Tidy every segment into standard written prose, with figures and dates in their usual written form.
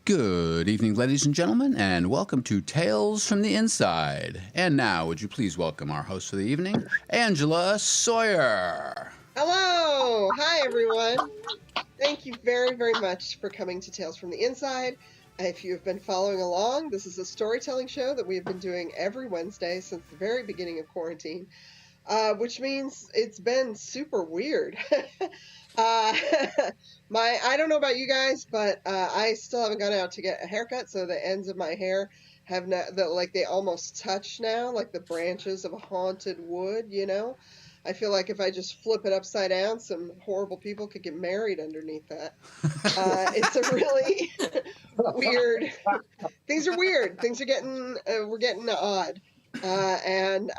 Good evening, ladies and gentlemen, and welcome to Tales from the Inside. And now, would you please welcome our host for the evening, Angela Sawyer. Hello! Hi, everyone. Thank you very, very much for coming to Tales from the Inside. If you have been following along, this is a storytelling show that we have been doing every Wednesday since the very beginning of quarantine, which means it's been super weird. I don't know about you guys, but I still haven't gone out to get a haircut, so the ends of my hair have they almost touch now, like the branches of a haunted wood, you know? I feel like if I just flip it upside down, some horrible people could get married underneath that. It's a really weird. Things are weird. Things are we're getting odd. And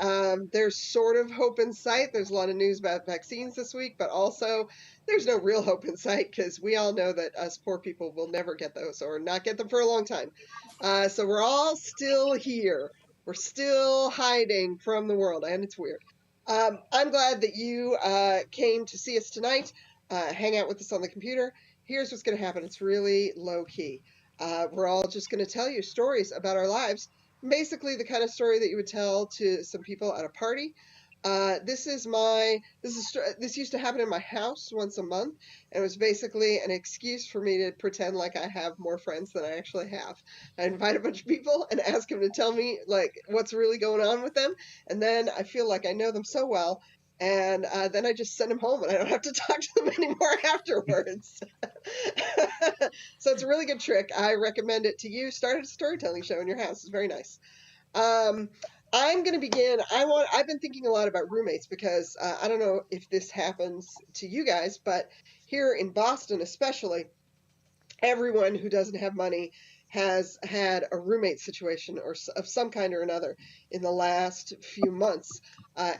there's sort of hope in sight. There's a lot of news about vaccines this week, but also there's no real hope in sight because we all know that us poor people will never get those or not get them for a long time. So we're all still here. We're still hiding from the world, and it's weird. I'm glad that you came to see us tonight, hang out with us on the computer. Here's what's going to happen. It's really low key. We're all just going to tell you stories about our lives. Basically the kind of story that you would tell to some people at a party. This used to happen in my house once a month, and it was basically an excuse for me to pretend like I have more friends than I actually have. I invite a bunch of people and ask them to tell me like what's really going on with them, and then I feel like I know them so well, and then I just send them home and I don't have to talk to them anymore afterwards. So it's a really good trick. I recommend it to you. Start a storytelling show in your house. It's very nice. I'm going to begin. I've been thinking a lot about roommates because I don't know if this happens to you guys, but here in Boston especially, everyone who doesn't have money has had a roommate situation or of some kind or another in the last few months.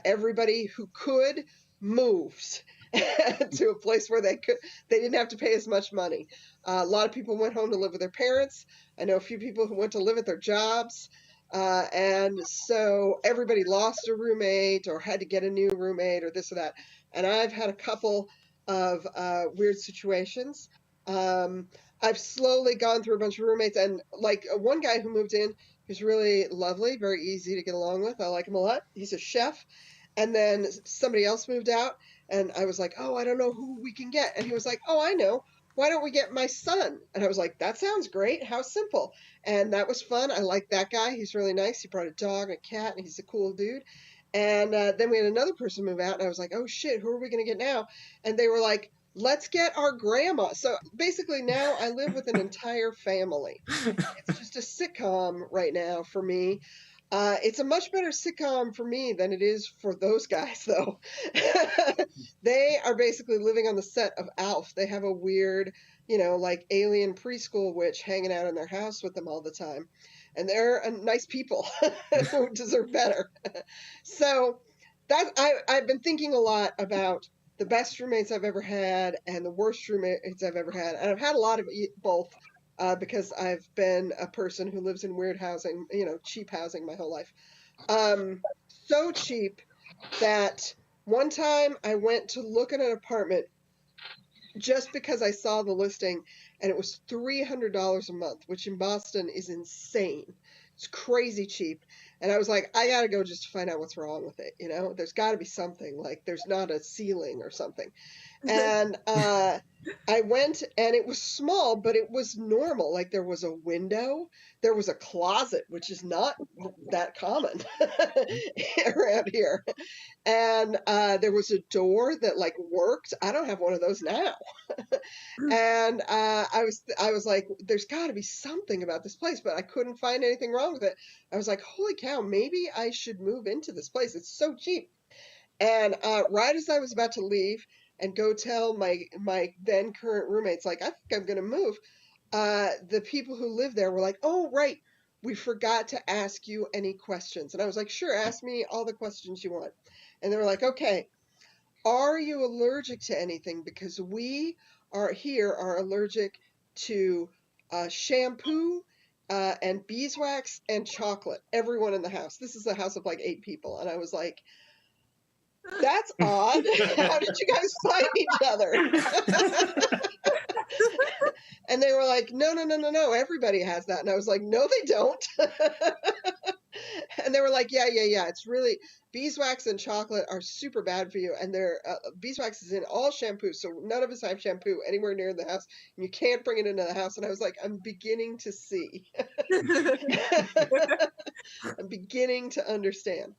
Everybody who could moved to a place where they didn't have to pay as much money. A lot of people went home to live with their parents. I know a few people who went to live at their jobs. And so everybody lost a roommate or had to get a new roommate or this or that. And I've had a couple of weird situations. I've slowly gone through a bunch of roommates, and like one guy who moved in, he's really lovely, very easy to get along with. I like him a lot. He's a chef. And then somebody else moved out, and I was like, oh, I don't know who we can get. And he was like, oh, I know. Why don't we get my son? And I was like, that sounds great. How simple. And that was fun. I like that guy. He's really nice. He brought a dog and a cat, and he's a cool dude. And then we had another person move out, and I was like, oh, shit, who are we going to get now? And they were like, let's get our grandma. So basically now I live with an entire family. It's just a sitcom right now for me. It's a much better sitcom for me than it is for those guys, though. They are basically living on the set of Alf. They have a weird, like alien preschool witch hanging out in their house with them all the time. And they're nice people who deserve better. So I've been thinking a lot about the best roommates I've ever had and the worst roommates I've ever had. And I've had a lot of both. Because I've been a person who lives in weird housing, cheap housing my whole life. So cheap that one time I went to look at an apartment just because I saw the listing, and it was $300 a month, which in Boston is insane. It's crazy cheap. And I was like, I got to go just to find out what's wrong with it. There's got to be something, like there's not a ceiling or something. And I went, and it was small, but it was normal. Like there was a window, there was a closet, which is not that common around here. And there was a door that like worked. I don't have one of those now. And I was like, there's got to be something about this place, but I couldn't find anything wrong with it. I was like, holy cow, maybe I should move into this place. It's so cheap. And right as I was about to leave and go tell my then current roommates, like, I think I'm going to move, the people who live there were like, oh, right, we forgot to ask you any questions. And I was like, sure, ask me all the questions you want. And they were like, okay, are you allergic to anything? Because we are allergic to shampoo and beeswax and chocolate. Everyone in the house. This is a house of like 8 people. And I was like, that's odd. How did you guys find each other? And they were like, no, no, no, no, no, everybody has that. And I was like, no, they don't. And they were like, yeah. It's really, beeswax and chocolate are super bad for you. And they're, beeswax is in all shampoos. So none of us have shampoo anywhere near the house. And you can't bring it into the house. And I was like, I'm beginning to see. I'm beginning to understand.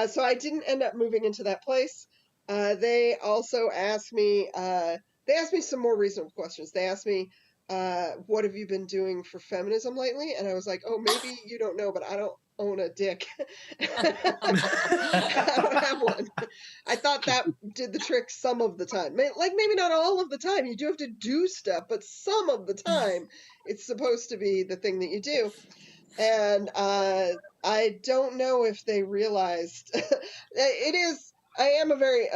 So I didn't end up moving into that place. They also asked me, some more reasonable questions. They asked me, what have you been doing for feminism lately? And I was like, oh, maybe you don't know, but I don't own a dick. I don't have one. I thought that did the trick some of the time. Like, maybe not all of the time. You do have to do stuff, but some of the time it's supposed to be the thing that you do. And I don't know if they realized I am a very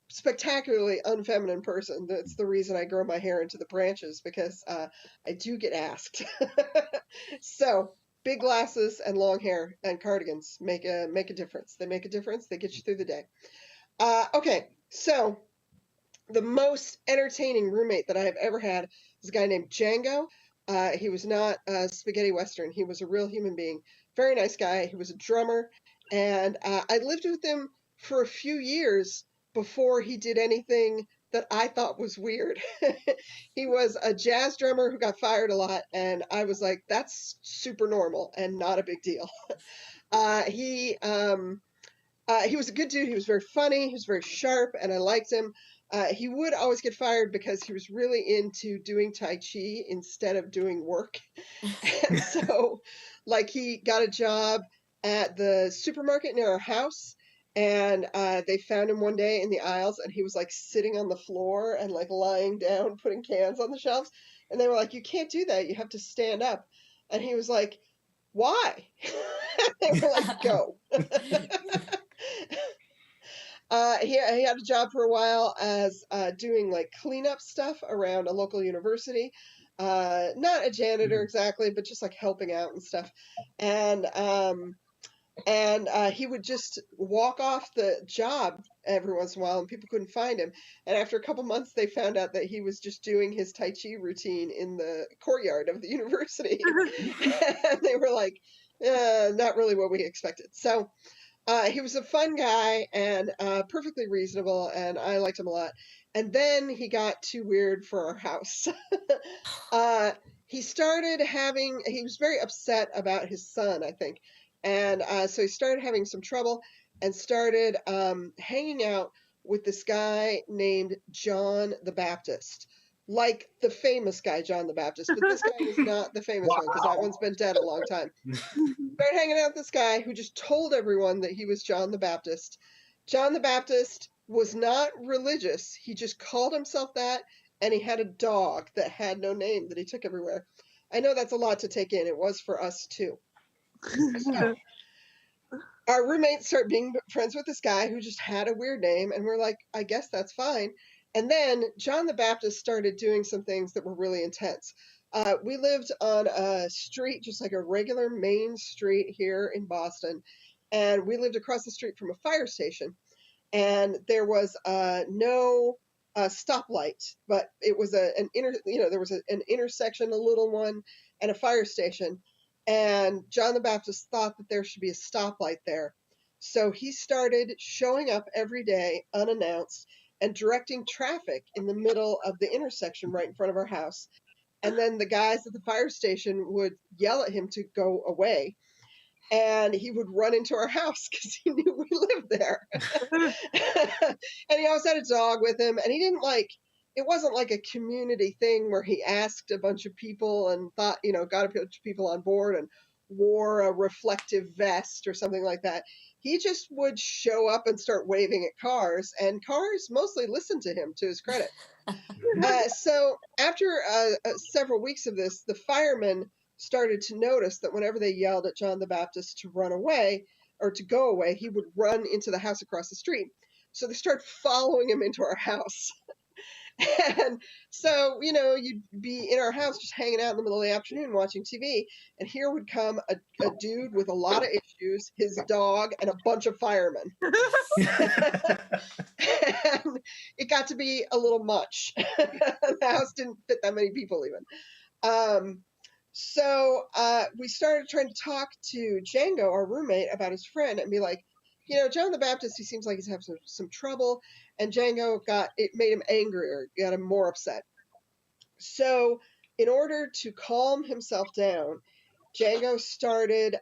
spectacularly unfeminine person. That's the reason I grow my hair into the branches, because I do get asked. So big glasses and long hair and cardigans make a difference. They make a difference. They get you through the day. Okay, so the most entertaining roommate that I have ever had is a guy named Django. He was not a spaghetti western. He was a real human being. Very nice guy. He was a drummer. And I lived with him for a few years before he did anything that I thought was weird. He was a jazz drummer who got fired a lot. And I was like, that's super normal and not a big deal. He was a good dude. He was very funny. He was very sharp, and I liked him. He would always get fired because he was really into doing Tai Chi instead of doing work. And so, like, he got a job at the supermarket near our house, and they found him one day in the aisles, and he was, like, sitting on the floor and, like, lying down, putting cans on the shelves. And they were like, you can't do that. You have to stand up. And he was like, why? They were like, go. He had a job for a while as doing like cleanup stuff around a local university. Not a janitor exactly, but just like helping out and stuff. And he would just walk off the job every once in a while, and people couldn't find him. And after a couple months, they found out that he was just doing his Tai Chi routine in the courtyard of the university. And they were like, not really what we expected. So he was a fun guy and perfectly reasonable, and I liked him a lot. And then he got too weird for our house. He was very upset about his son, I think. And so he started having some trouble and started hanging out with this guy named John the Baptist. Like the famous guy, John the Baptist. But this guy is not the famous one, because that one's been dead a long time. Started hanging out with this guy who just told everyone that he was John the Baptist. John the Baptist was not religious. He just called himself that, and he had a dog that had no name that he took everywhere. I know that's a lot to take in. It was for us, too. So, our roommates started being friends with this guy who just had a weird name, and we're like, I guess that's fine. And then John the Baptist started doing some things that were really intense. We lived on a street, just like a regular main street here in Boston, and we lived across the street from a fire station. And there was no stoplight, but it was there was an intersection, a little one, and a fire station. And John the Baptist thought that there should be a stoplight there. So he started showing up every day unannounced and directing traffic in the middle of the intersection right in front of our house. And then the guys at the fire station would yell at him to go away. And he would run into our house because he knew we lived there. And he always had a dog with him. And he didn't it wasn't like a community thing where he asked a bunch of people and thought, got a bunch of people on board and wore a reflective vest or something like that. He just would show up and start waving at cars, and cars mostly listened to him, to his credit. So after several weeks of this, the firemen started to notice that whenever they yelled at John the Baptist to run away or to go away, he would run into the house across the street. So they started following him into our house. And so, you'd be in our house just hanging out in the middle of the afternoon watching TV, and here would come a dude with a lot of issues, his dog, and a bunch of firemen. And it got to be a little much. The house didn't fit that many people even. So we started trying to talk to Django, our roommate, about his friend and be like, John the Baptist, he seems like he's having some trouble. And Django it made him angrier, got him more upset. So in order to calm himself down, Django started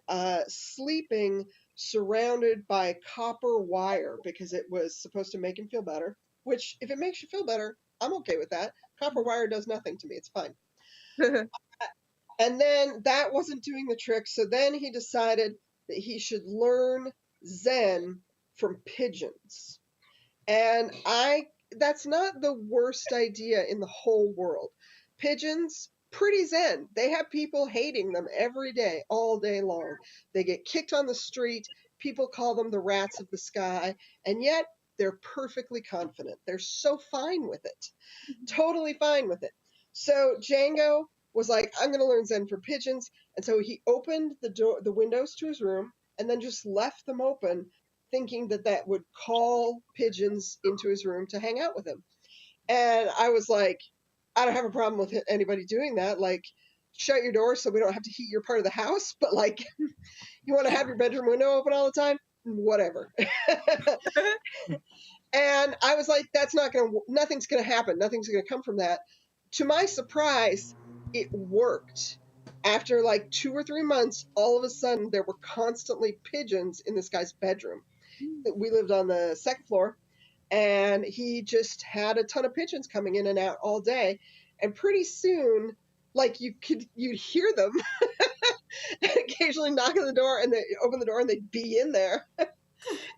sleeping surrounded by copper wire because it was supposed to make him feel better, which if it makes you feel better, I'm okay with that. Copper wire does nothing to me. It's fine. And then that wasn't doing the trick. So then he decided that he should learn Zen from pigeons. And that's not the worst idea in the whole world. Pigeons, pretty zen. They have people hating them every day, all day long. They get kicked on the street. People call them the rats of the sky. And yet they're perfectly confident. They're so fine with it. Totally fine with it. So Django was like, I'm going to learn Zen for pigeons. And so he opened the windows to his room and then just left them open, thinking that would call pigeons into his room to hang out with him. And I was like, I don't have a problem with anybody doing that. Like, shut your door so we don't have to heat your part of the house. But like, you want to have your bedroom window open all the time? Whatever. And I was like, nothing's going to happen. Nothing's going to come from that. To my surprise, it worked. After like 2 or 3 months, all of a sudden there were constantly pigeons in this guy's bedroom. We lived on the second floor, and he just had a ton of pigeons coming in and out all day. And pretty soon, like you'd hear them and occasionally knock on the door, and they open the door and they'd be in there.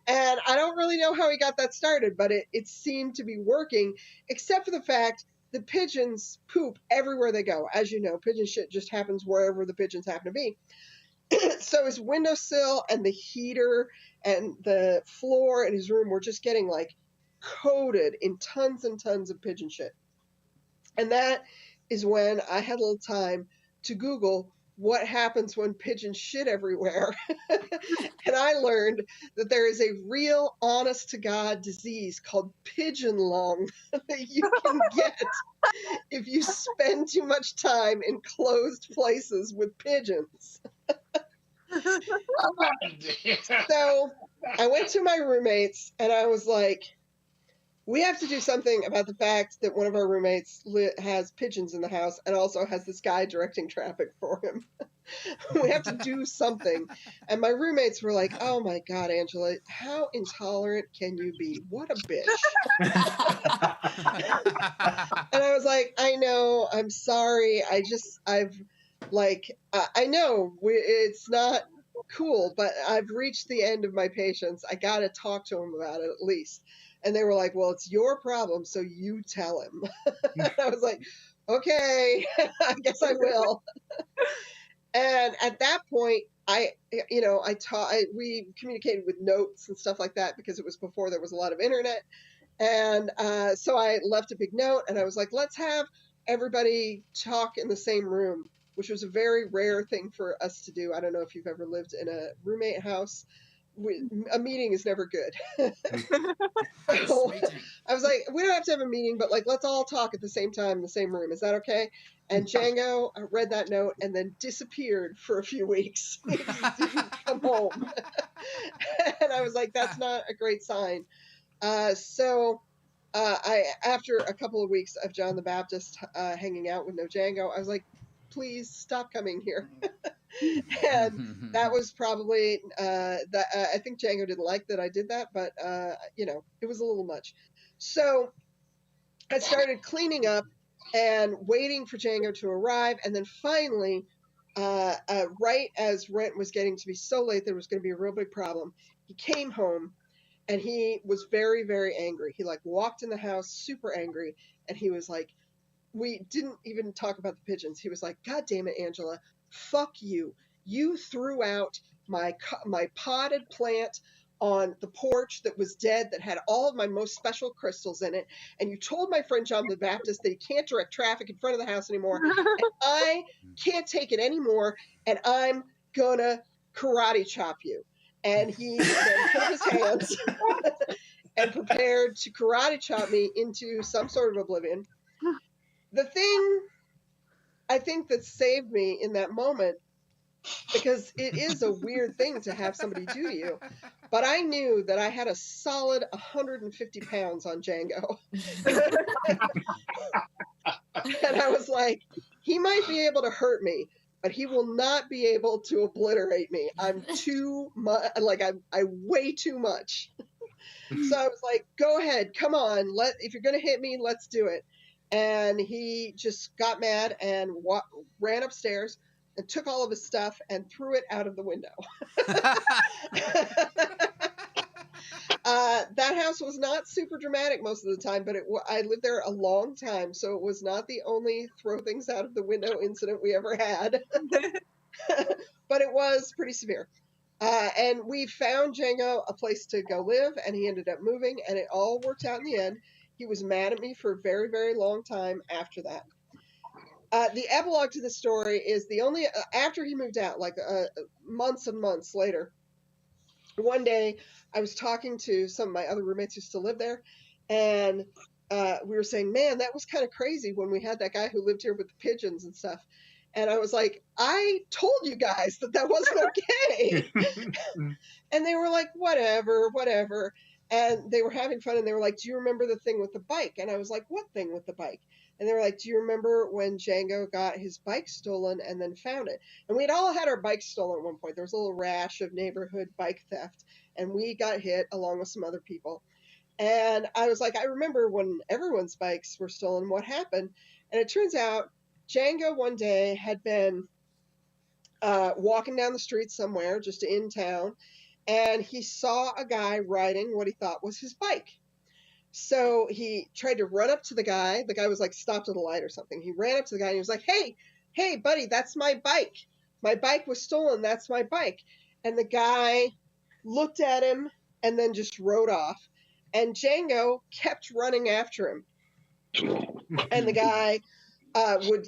And I don't really know how he got that started, but it seemed to be working, except for the fact the pigeons poop everywhere they go. As you know, pigeon shit just happens wherever the pigeons happen to be. So his windowsill and the heater and the floor in his room were just getting like coated in tons and tons of pigeon shit. And that is when I had a little time to Google what happens when pigeons shit everywhere. And I learned that there is a real honest to God disease called pigeon lung that you can get if you spend too much time in closed places with pigeons. So I went to my roommates and I was like, we have to do something about the fact that one of our roommates has pigeons in the house and also has this guy directing traffic for him. We have to do something. And my roommates were like, oh my God, Angela, how intolerant can you be? What a bitch. And I was like, I know, I'm sorry. I know it's not cool, but I've reached the end of my patience. I got to talk to him about it at least. And they were like, well, it's your problem, so you tell him. And I was like, okay, I guess I will. And at that point, we communicated with notes and stuff like that because it was before there was a lot of internet. And so I left a big note and I was like, let's have everybody talk in the same room, which was a very rare thing for us to do. I don't know if you've ever lived in a roommate house. A meeting is never good. So I was like, we don't have to have a meeting, but like, let's all talk at the same time in the same room. Is that okay? And Django read that note and then disappeared for a few weeks. He just didn't come home. And I was like, that's not a great sign. So after a couple of weeks of John the Baptist hanging out with no Django, I was like, please stop coming here. And that was probably I think Django didn't like that I did that, but it was a little much. So I started cleaning up and waiting for Django to arrive, and then finally, right as rent was getting to be so late there was going to be a real big problem, he came home and he was very, very angry. He like walked in the house super angry, and he was like, we didn't even talk about the pigeons. He was like, God damn it, Angela, fuck you. You threw out my potted plant on the porch that was dead, that had all of my most special crystals in it. And you told my friend John the Baptist that he can't direct traffic in front of the house anymore. And I can't take it anymore. And I'm gonna karate chop you. And he then put his hands and prepared to karate chop me into some sort of oblivion. The thing I think that saved me in that moment, because it is a weird thing to have somebody do to you, but I knew that I had a solid 150 pounds on Django. And I was like, he might be able to hurt me, but he will not be able to obliterate me. I'm too much, like I weigh too much. So I was like, go ahead, come on, if you're gonna hit me, let's do it. And he just got mad and ran upstairs and took all of his stuff and threw it out of the window. That house was not super dramatic most of the time, but I lived there a long time, so it was not the only throw things out of the window incident we ever had. But it was pretty severe. And we found Django a place to go live, and he ended up moving, and it all worked out in the end. He was mad at me for a very, very long time after that. The epilogue to the story is after he moved out, like months and months later, one day I was talking to some of my other roommates who still live there, and we were saying, man, that was kind of crazy when we had that guy who lived here with the pigeons and stuff. And I was like, I told you guys that wasn't okay. And they were like, whatever. And they were having fun, and they were like, do you remember the thing with the bike? And I was like, what thing with the bike? And they were like, do you remember when Django got his bike stolen and then found it? And we'd all had our bikes stolen at one point. There was a little rash of neighborhood bike theft, and we got hit along with some other people. And I was like, I remember when everyone's bikes were stolen, what happened? And it turns out Django one day had been walking down the street somewhere, just in town, and he saw a guy riding what he thought was his bike. So he tried to run up to the guy. The guy was like stopped at a light or something. He ran up to the guy and he was like, hey, buddy, that's my bike. My bike was stolen. That's my bike. And the guy looked at him and then just rode off. And Django kept running after him. And the guy would,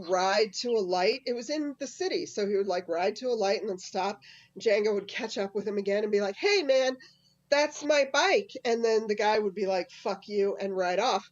ride to a light. It was in the city. So he would like ride to a light and then stop. Django would catch up with him again and be like, hey, man, that's my bike. And then the guy would be like, fuck you, and ride off.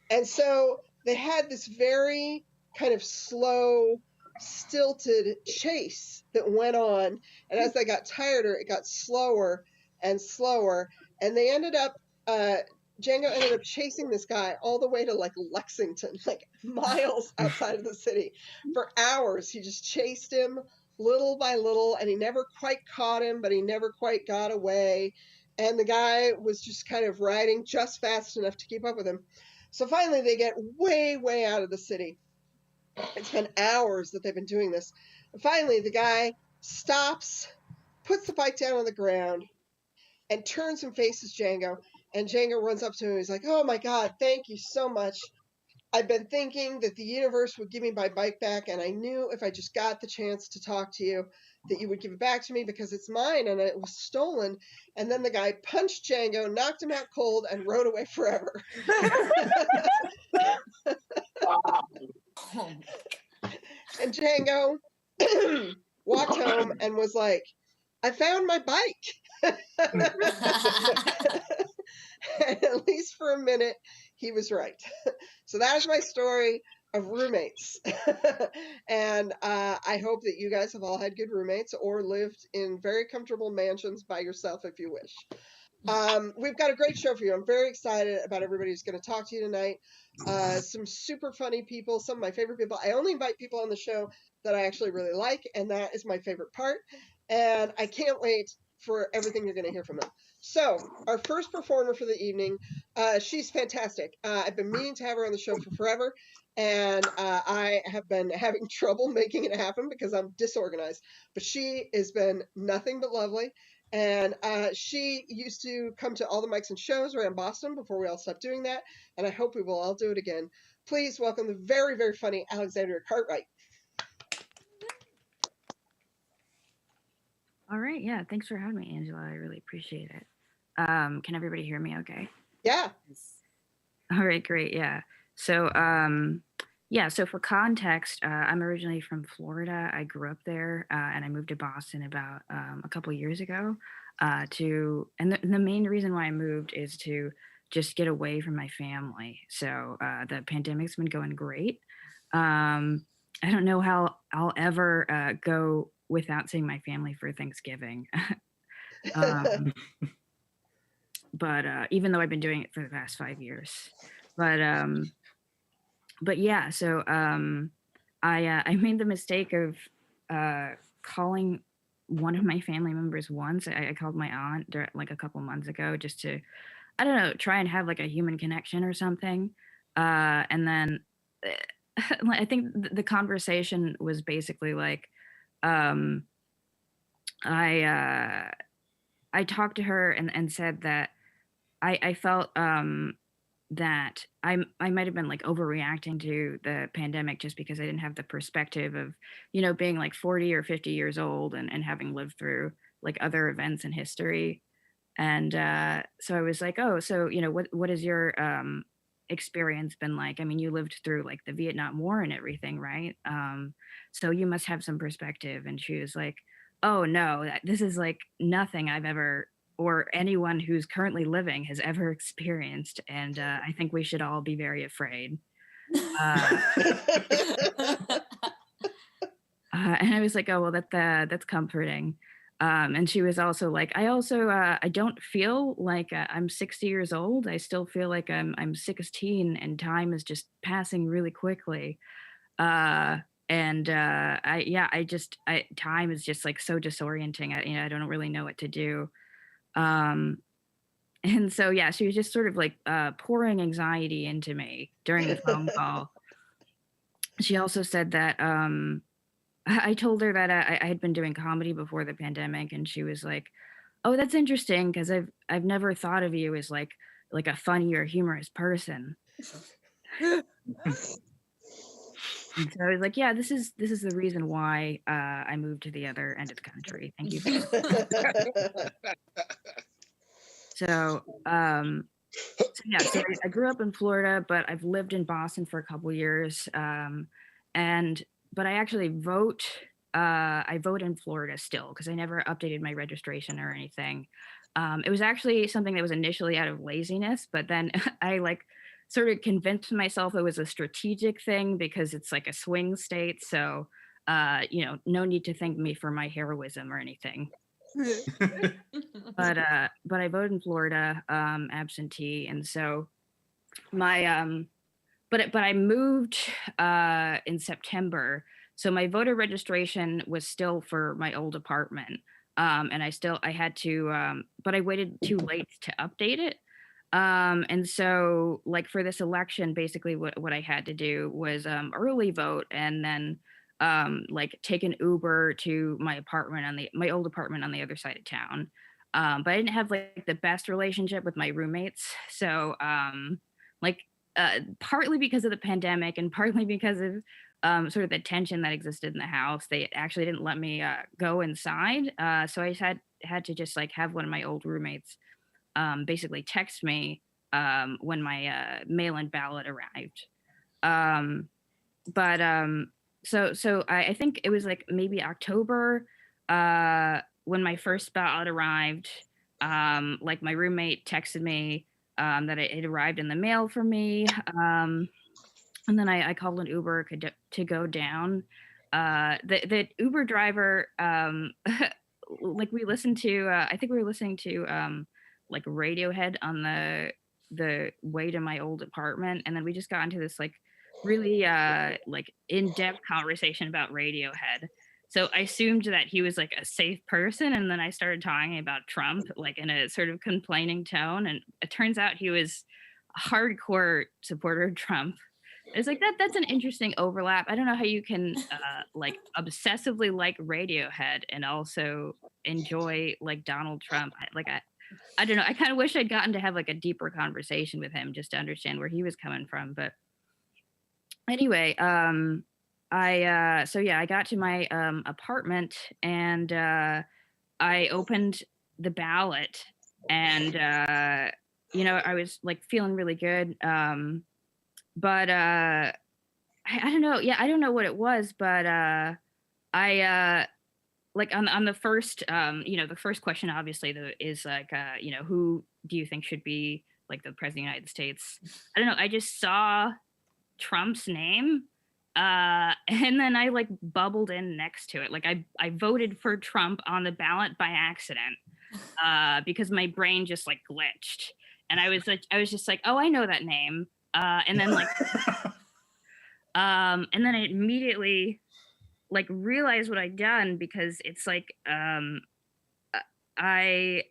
And so they had this very kind of slow, stilted chase that went on. And as they got tireder, it got slower and slower. And they ended up, Django ended up chasing this guy all the way to like Lexington, like miles outside of the city. For hours, he just chased him little by little, and he never quite caught him, but he never quite got away. And the guy was just kind of riding just fast enough to keep up with him. So finally, they get way, way out of the city. It's been hours that they've been doing this. And finally, the guy stops, puts the bike down on the ground, and turns and faces Django. And Django runs up to him. He's like, oh, my God, thank you so much. I've been thinking that the universe would give me my bike back, and I knew if I just got the chance to talk to you that you would give it back to me because it's mine and it was stolen. And then the guy punched Django, knocked him out cold, and rode away forever. And Django walked home and was like, I found my bike. And at least for a minute, he was right. So that is my story of roommates. And I hope that you guys have all had good roommates or lived in very comfortable mansions by yourself if you wish. We've got a great show for you. I'm very excited about everybody who's going to talk to you tonight. Some super funny people, some of my favorite people. I only invite people on the show that I actually really like, and that is my favorite part. And I can't wait for everything you're going to hear from them. So our first performer for the evening, she's fantastic. I've been meaning to have her on the show for forever, and I have been having trouble making it happen because I'm disorganized. But she has been nothing but lovely, and she used to come to all the mics and shows around Boston before we all stopped doing that, and I hope we will all do it again. Please welcome the very, very funny Alexandria Cartwright. All right. right. Yeah. Thanks for having me, Angela. I really appreciate it. Can everybody hear me okay? Yeah. All right, great. Yeah. So for context, I'm originally from Florida. I grew up there, and I moved to Boston about a couple years ago. And the main reason why I moved is to just get away from my family. So the pandemic's been going great. Um, I don't know how I'll ever go without seeing my family for Thanksgiving. um, but even though I've been doing it for the past 5 years, but yeah. I made the mistake of calling one of my family members once. I called my aunt like a couple months ago just to, I don't know, try and have like a human connection or something. And then I think the conversation was basically like, um, I I talked to her and said that I felt that I might have been like overreacting to the pandemic just because I didn't have the perspective of, being like 40 or 50 years old and having lived through like other events in history. And so I was like, oh, so what has your experience been like? I mean, you lived through like the Vietnam War and everything, right? So you must have some perspective. And she was like, oh no, this is like nothing I've ever or anyone who's currently living has ever experienced, and I think we should all be very afraid. And I was like, oh well, that's comforting. And she was also like, I don't feel like I'm 60 years old. I still feel like I'm 16, and time is just passing really quickly. And time is just like so disorienting. I don't really know what to do. Um, and so yeah, she was just sort of like pouring anxiety into me during the phone call. She also said that I told her that I had been doing comedy before the pandemic, and she was like, "Oh, that's interesting because I've never thought of you as like a funny or humorous person." And so I was like, "Yeah, this is the reason why I moved to the other end of the country. Thank you very much." So, I grew up in Florida, but I've lived in Boston for a couple years. But I actually vote. I vote in Florida still because I never updated my registration or anything. It was actually something that was initially out of laziness, but then I like sort of convinced myself it was a strategic thing because it's like a swing state. So, no need to thank me for my heroism or anything. But I voted in Florida, absentee, and so my but I moved in September, so my voter registration was still for my old apartment, and I had to, but I waited too late to update it. And so like for this election, basically what I had to do was early vote and then like take an Uber to my old apartment on the other side of town. But I didn't have like the best relationship with my roommates. So like partly because of the pandemic and partly because of sort of the tension that existed in the house, they actually didn't let me go inside. So I had to just like have one of my old roommates basically text me when my mail-in ballot arrived. But so I think it was like maybe October when my first ballot arrived. Like my roommate texted me that it arrived in the mail for me. And then I called an Uber to go down. The Uber driver, like we listened to, I think we were listening to like Radiohead on the way to my old apartment, and then we just got into this like really like in-depth conversation about Radiohead. So I assumed that he was like a safe person, and then I started talking about Trump like in a sort of complaining tone, and it turns out he was a hardcore supporter of Trump. It's like that's an interesting overlap. I don't know how you can like obsessively like Radiohead and also enjoy like Donald Trump. I don't know. I kind of wish I'd gotten to have like a deeper conversation with him just to understand where he was coming from. But anyway, I got to my apartment and I opened the ballot, and you know, I was like feeling really good. But I don't know. Yeah, I don't know what it was, but I like on the first you know, the first question obviously is like you know, who do you think should be like the president of the United States? I don't know. I just saw Trump's name, and then I like bubbled in next to it. Like I voted for Trump on the ballot by accident, because my brain just like glitched, and I was just like, oh, I know that name, and then like and then I immediately like realized what I'd done, because it's like I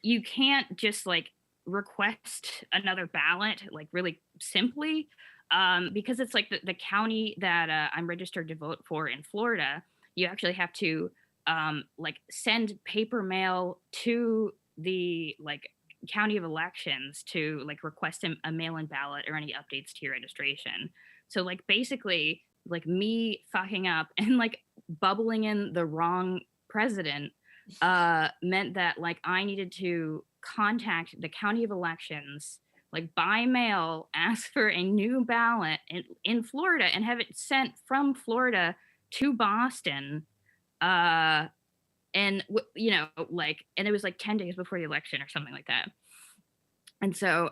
you can't just like request another ballot like really simply, because it's like the county that I'm registered to vote for in Florida. You actually have to like send paper mail to the like county of elections to like request a mail-in ballot or any updates to your registration. So like basically like me fucking up and like bubbling in the wrong president meant that like I needed to contact the county of elections like by mail, ask for a new ballot in Florida, and have it sent from Florida to Boston. And you know, like, and it was like 10 days before the election or something like that. And so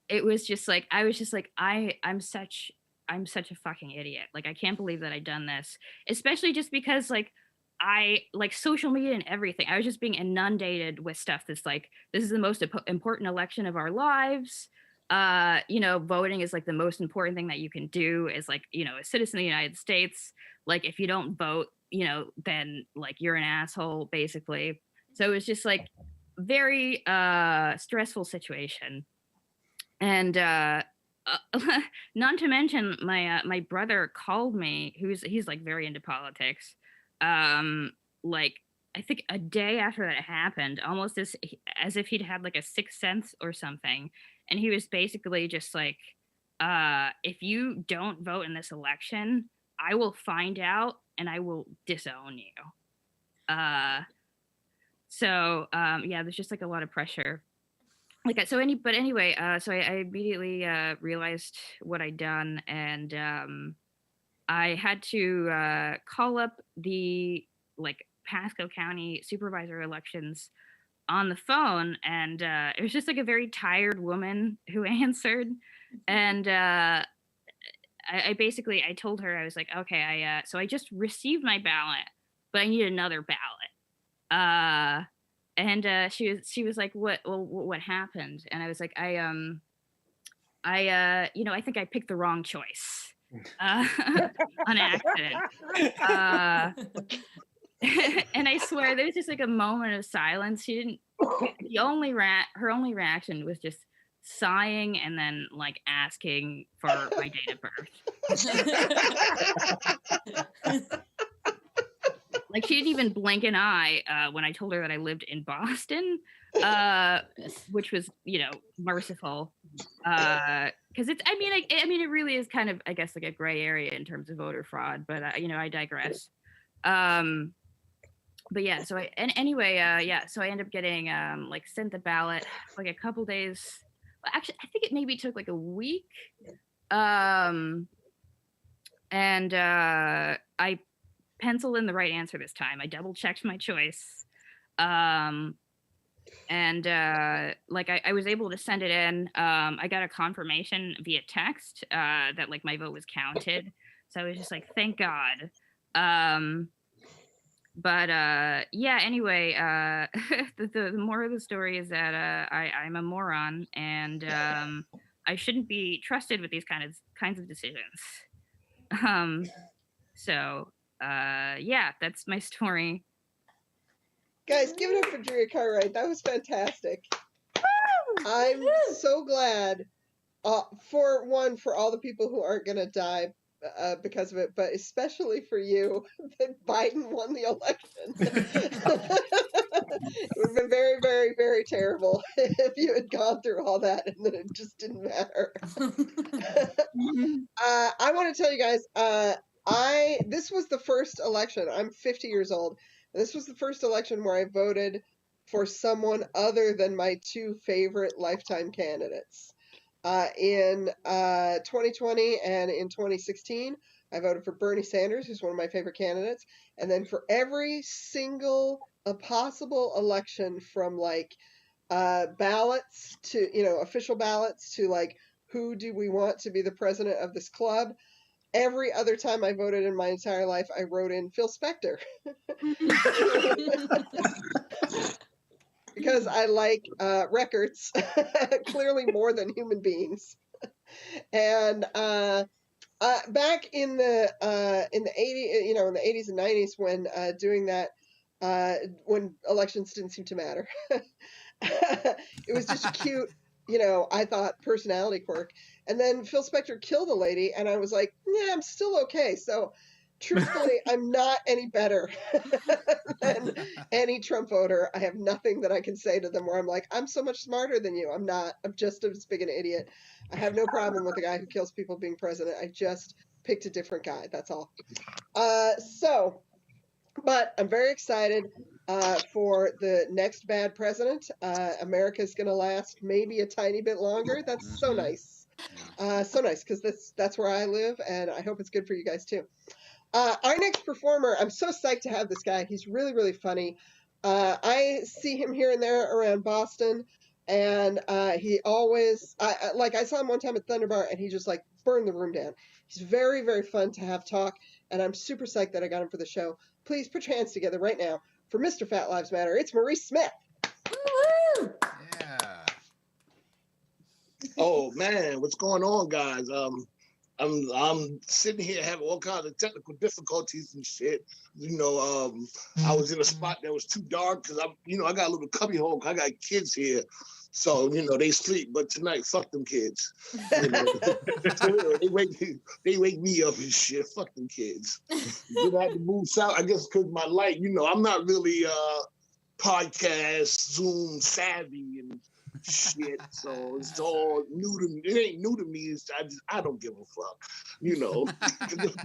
it was just like I was just like I'm such a fucking idiot. Like I can't believe that I'd done this, especially just because like I like social media and everything. I was just being inundated with stuff that's like, this is the most important election of our lives. You know, voting is like the most important thing that you can do as like, you know, a citizen of the United States. Like if you don't vote, you know, then like you're an asshole, basically. So it was just like very stressful situation. And not to mention my brother called me, he's like very into politics, like I think a day after that happened, almost as if he'd had like a sixth sense or something, and he was basically just like, if you don't vote in this election, I will find out and I will disown you. So yeah, there's just like a lot of pressure. Like so anyway, so I immediately realized what I'd done, and I had to call up the like Pasco County supervisor elections on the phone, and it was just like a very tired woman who answered, and I basically I told her, I was like, okay, so I just received my ballot, but I need another ballot. And she was like, what happened? And I was like, you know, I think I picked the wrong choice on accident. And I swear there was just like a moment of silence. She didn't. Her only reaction was just sighing and then like asking for my date of birth. Like she didn't even blink an eye when I told her that I lived in Boston, which was, you know, merciful. Because it's, I mean, it really is kind of, I guess, like a gray area in terms of voter fraud. But you know, I digress. But yeah, so anyway, yeah, so I ended up getting like sent the ballot like a couple days. Well, actually, I think it maybe took like a week. And I penciled in the right answer this time. I double checked my choice. And like I was able to send it in. I got a confirmation via text that like my vote was counted. So I was just like, thank God. But yeah, anyway, the moral of the story is that I'm a moron, and I shouldn't be trusted with these kinds of decisions. So yeah, that's my story. Guys, give it up for Julia Cartwright. That was fantastic. I'm so glad, for all the people who aren't going to die because of it, but especially for you, that Biden won the election. It would have been very, very, very terrible if you had gone through all that and then it just didn't matter. I want to tell you guys, this was the first election. I'm 50 years old. This was the first election where I voted for someone other than my two favorite lifetime candidates. In 2020 and in 2016, I voted for Bernie Sanders, who's one of my favorite candidates. And then for every single possible election, from like ballots to, official ballots to like, who do we want to be the president of this club? Every other time I voted in my entire life, I wrote in Phil Spector. Because I like records clearly more than human beings. And back in the 80s, in the 80s and 90s, when doing that, when elections didn't seem to matter, it was just cute. I thought personality quirk. And then Phil Spector killed a lady, and I was like, yeah, I'm still okay. So truthfully, I'm not any better than any Trump voter. I have nothing that I can say to them where I'm like, I'm so much smarter than you. I'm not. I'm just as big an idiot. I have no problem with the guy who kills people being president. I just picked a different guy. That's all. But I'm very excited for the next bad president. America's going to last maybe a tiny bit longer. That's so nice. So nice, because that's where I live, and I hope it's good for you guys too. Our next performer, I'm so psyched to have this guy. He's really, really funny. I see him here and there around Boston, and he always, I saw him one time at Thunder Bar, and he just like burned the room down. He's very, very fun to have talk, and I'm super psyched that I got him for the show. Please put your hands together right now for Mr. Fat Lives Matter. It's Maurice Smith. Woo! Yeah. Oh man, what's going on, guys? I'm sitting here having all kinds of technical difficulties and shit. I was in a spot that was too dark because I got a little cubby hole. I got kids here, so they sleep. But tonight, fuck them kids. They wake me up and shit. Fuck them kids. Then I had to move south. I guess because my light. I'm not really podcast Zoom savvy and shit, so it's all new to me. It ain't new to me. I don't give a fuck,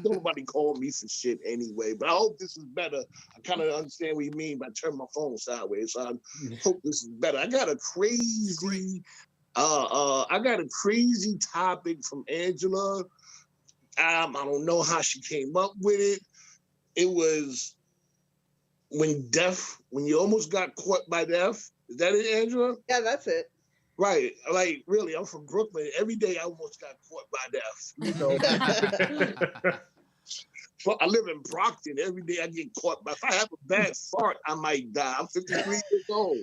Nobody call me for shit anyway. But I hope this is better. I kind of understand what you mean by turning my phone sideways. So I hope this is better. I got a crazy topic from Angela. I don't know how she came up with it. It was when you almost got caught by death. Is that it, Angela? Yeah, that's it. Right. Like, really, I'm from Brooklyn. Every day I almost got caught by death. So I live in Brockton. Every day I get caught. But if I have a bad fart, I might die. I'm 53 years old.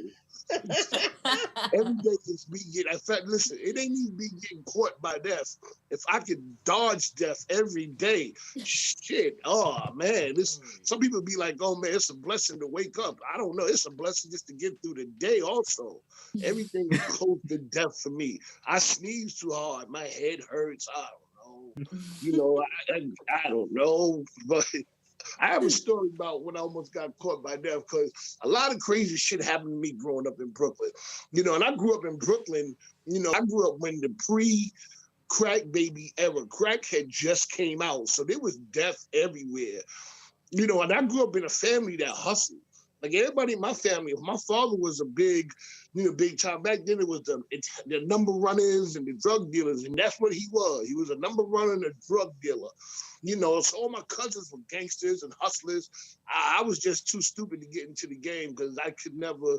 Every day it's me getting. In fact, listen, it ain't even me getting caught by death. If I could dodge death every day, shit. Oh man, some people be like, "Oh man, it's a blessing to wake up." I don't know. It's a blessing just to get through the day. Also, everything is close to death for me. I sneeze too hard, my head hurts. I don't know. I don't know, but. I have a story about when I almost got caught by death because a lot of crazy shit happened to me growing up in Brooklyn. And I grew up in Brooklyn, I grew up when the pre-crack baby era. Crack had just came out, so there was death everywhere. And I grew up in a family that hustled. Like everybody in my family, my father was a big time. Back then it was the number runners and the drug dealers, and that's what he was. He was a number runner and a drug dealer. So all my cousins were gangsters and hustlers. I was just too stupid to get into the game because I could never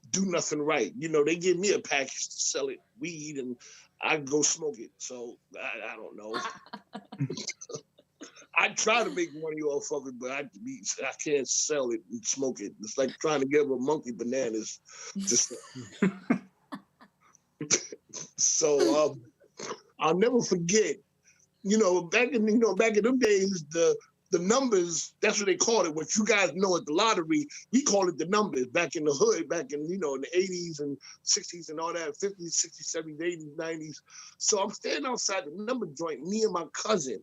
do nothing right. They give me a package to sell it, weed, and I'd go smoke it. So I don't know. I try to make money off of it, but I can't sell it and smoke it. It's like trying to give a monkey bananas. So I'll never forget. Back in them days, the numbers, that's what they called it. What you guys know at the lottery, we call it the numbers. Back in the hood, back in in the 80s and 60s and all that, 50s, 60s, 70s, 80s, 90s. So I'm standing outside the number joint, me and my cousin.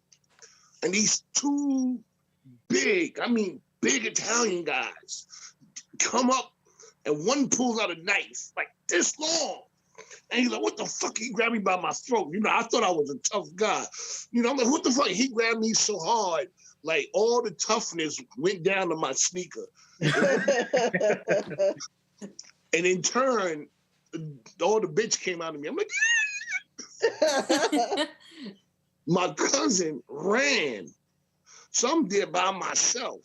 And these two big Italian guys come up and one pulls out a knife like this long. And he's like, what the fuck? He grabbed me by my throat. I thought I was a tough guy. I'm like, what the fuck? He grabbed me so hard Like all the toughness went down to my sneaker. And in turn, all the bitch came out of me. I'm like, my cousin ran. So I'm there by myself.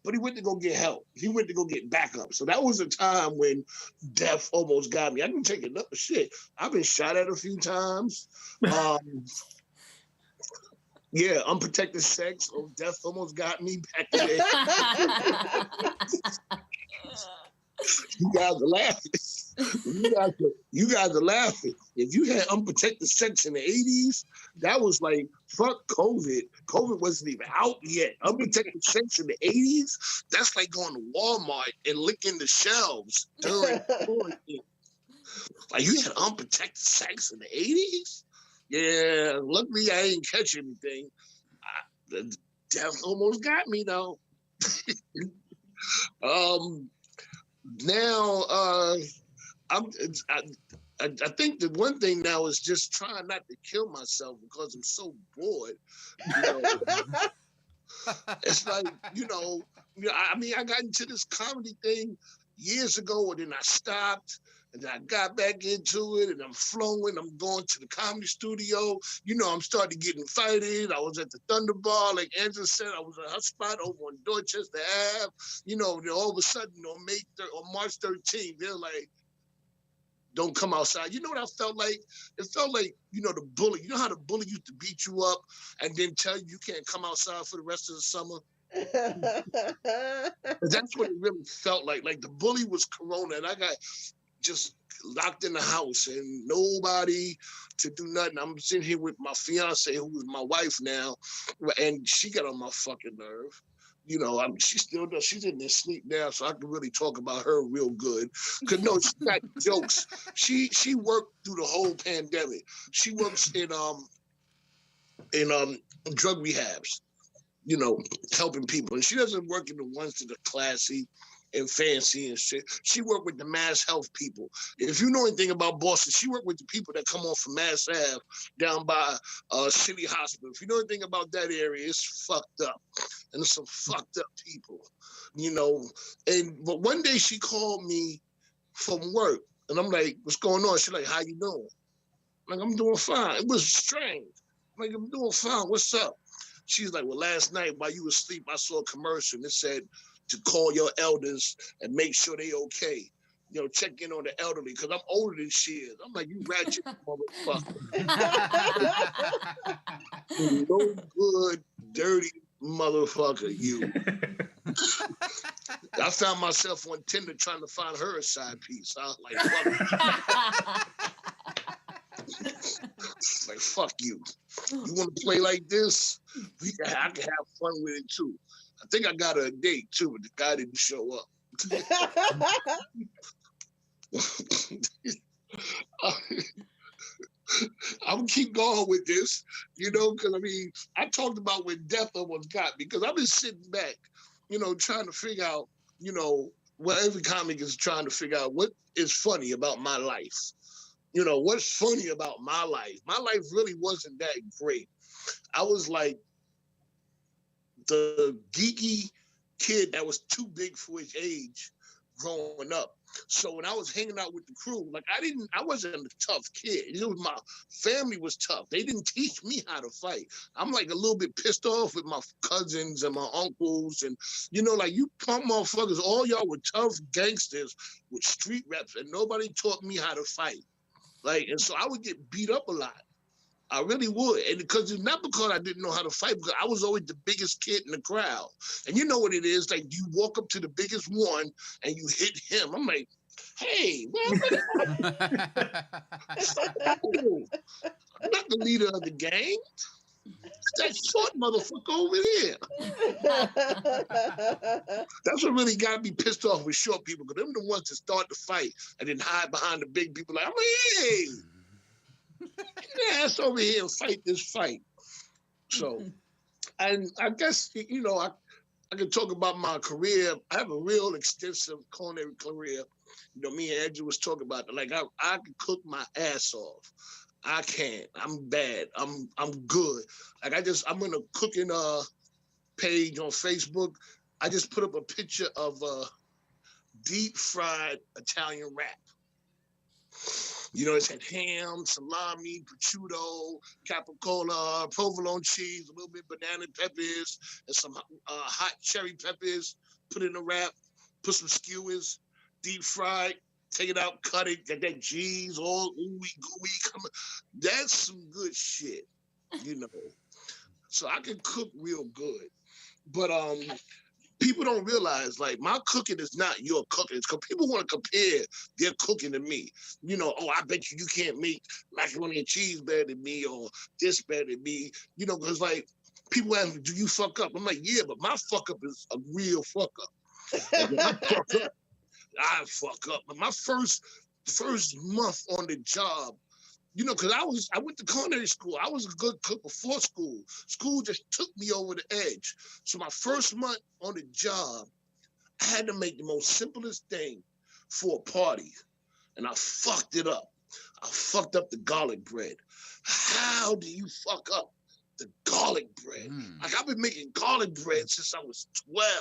But he went to go get help. He went to go get backup. So that was a time when death almost got me. I didn't take enough shit. I've been shot at a few times. Yeah, unprotected sex. Oh, death almost got me back in there. You guys are laughing. You guys are laughing. If you had unprotected sex in the 80s, that was like, fuck COVID. COVID wasn't even out yet. Unprotected sex in the 80s, that's like going to Walmart and licking the shelves during quarantine. Like, you had unprotected sex in the 80s? Yeah, luckily I didn't catch anything. The death almost got me, though. Now, I think the one thing now is just trying not to kill myself because I'm so bored. You know? It's like, I mean, I got into this comedy thing years ago, and then I stopped, and then I got back into it, and I'm flowing. I'm going to the comedy studio. I'm starting to get invited. I was at the Thunder Bar, like Angela said. I was at her spot over on Dorchester Ave. Then all of a sudden on March 13th, they're like, don't come outside. You know what I felt like? It felt like, the bully. You know how the bully used to beat you up and then tell you can't come outside for the rest of the summer? That's what it really felt like. Like the bully was Corona, and I got just locked in the house and nobody to do nothing. I'm sitting here with my fiance, who is my wife now, and she got on my fucking nerve. She still does. She's in there sleep now, so I can really talk about her real good. Cause no, she got jokes. She worked through the whole pandemic. She works in drug rehabs, helping people. And she doesn't work in the ones that are classy and fancy and shit. She worked with the Mass Health people. If you know anything about Boston, she worked with the people that come off from Mass Ave down by City Hospital. If you know anything about that area, it's fucked up. And there's some fucked up people, But one day she called me from work, and I'm like, what's going on? She's like, how you doing? I'm like, I'm doing fine. It was strange. I'm like, I'm doing fine. What's up? She's like, well, last night while you were asleep, I saw a commercial, and it said to call your elders and make sure they okay. Check in on the elderly, because I'm older than she is. I'm like, you ratchet motherfucker. No good, dirty motherfucker, you. I found myself on Tinder trying to find her a side piece. I was like, fuck. Like, fuck you. You want to play like this? I can have fun with it, too. I think I got her a date, too, but the guy didn't show up. I'm gonna keep going with this, because I talked about when death almost got me, because I've been sitting back, trying to figure out, what every comic is trying to figure out what is funny about my life. What's funny about my life? My life really wasn't that great. I was like the geeky kid that was too big for his age growing up. So when I was hanging out with the crew, like I wasn't a tough kid. My family was tough. They didn't teach me how to fight. I'm like a little bit pissed off with my cousins and my uncles, and like you punk motherfuckers, all y'all were tough gangsters with street reps, and nobody taught me how to fight. And so I would get beat up a lot. I really would. And because it's not because I didn't know how to fight, because I was always the biggest kid in the crowd. And you know what it is? Like, you walk up to the biggest one and you hit him. I'm like, hey, I'm not the leader of the gang. It's that short motherfucker over there. That's what really got me pissed off with short people, because them the ones that start the fight and then hide behind the big people. Like, I'm like, hey, get your ass over here and fight this fight. So, and I guess, I can talk about my career. I have a real extensive culinary career. Me and Andrew was talking about it. Like, I can cook my ass off. I can't. I'm bad. I'm good. Like, I'm in a cooking page on Facebook. I just put up a picture of deep fried Italian wrap. You know, it's had ham, salami, prosciutto, capicola, provolone cheese, a little bit banana peppers, and some hot cherry peppers. Put in a wrap, put some skewers, deep fried, take it out, cut it, get that cheese all ooey gooey. That's some good shit, you know. So I can cook real good. But people don't realize, like, my cooking is not your cooking. It's because people want to compare their cooking to me. You know, oh, I bet you can't make macaroni and cheese better than me or this better than me. You know, because, like, people ask me, do you fuck up? I'm like, yeah, but my fuck up is a real fuck up. Like, when I fuck up, I fuck up. But my first month on the job, you know, because I went to culinary school. I was a good cook before school. School just took me over the edge. So my first month on the job, I had to make the most simplest thing for a party. And I fucked it up. I fucked up the garlic bread. How do you fuck up the garlic bread? Like, I've been making garlic bread since I was 12.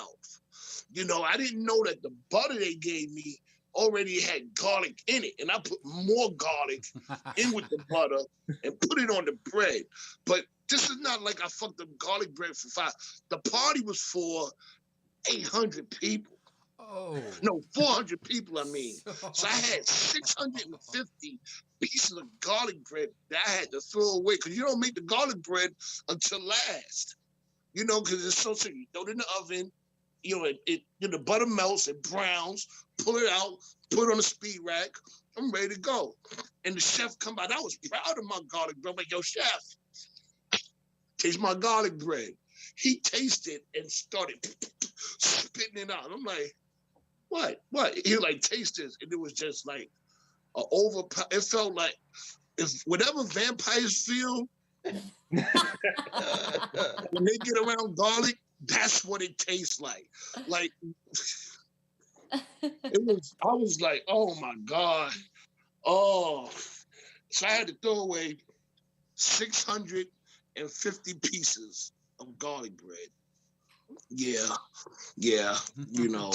You know, I didn't know that the butter they gave me already had garlic in it, and I put more garlic in with the butter and put it on the bread. But this is not like I fucked up garlic bread for 5. The party was for 800 people. Oh. No, 400 people, I mean. So I had 650 pieces of garlic bread that I had to throw away, because you don't make the garlic bread until last. You know, because it's so simple. You throw it in the oven, you know, the butter melts, it browns, pull it out, put it on a speed rack. I'm ready to go. And the chef come out. I was proud of my garlic bread. I'm like, yo, chef, taste my garlic bread. He tasted and started spitting it out. I'm like, what? He like, taste this. And it was just like it felt like if whatever vampires feel when they get around garlic, that's what it tastes like. Like, I was like, oh my God. Oh. So I had to throw away 650 pieces of garlic bread. Yeah, you know.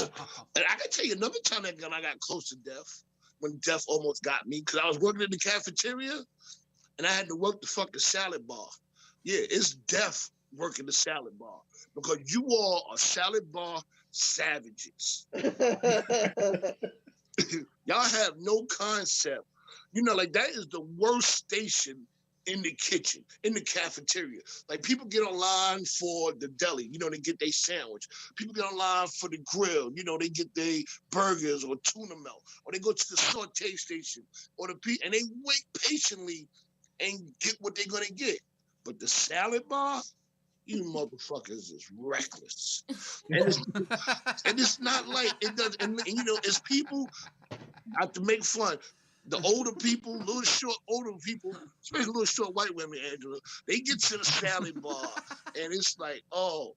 And I can tell you another time that I got close to death, when death almost got me, because I was working in the cafeteria and I had to work the fucking salad bar. Yeah, it's death working the salad bar, because you all are salad bar savages. Y'all have no concept. You know, like, that is the worst station in the kitchen, in the cafeteria. Like, people get online for the deli, you know, they get their sandwich. People get online for the grill, you know, they get their burgers or tuna melt, or they go to the saute station, or and they wait patiently and get what they're gonna get. But the salad bar, you motherfuckers is reckless. And it's not like it does. And you know, it's people have to make fun. The older people, little short older people, especially little short white women, Angela, they get to the salad bar and it's like, oh,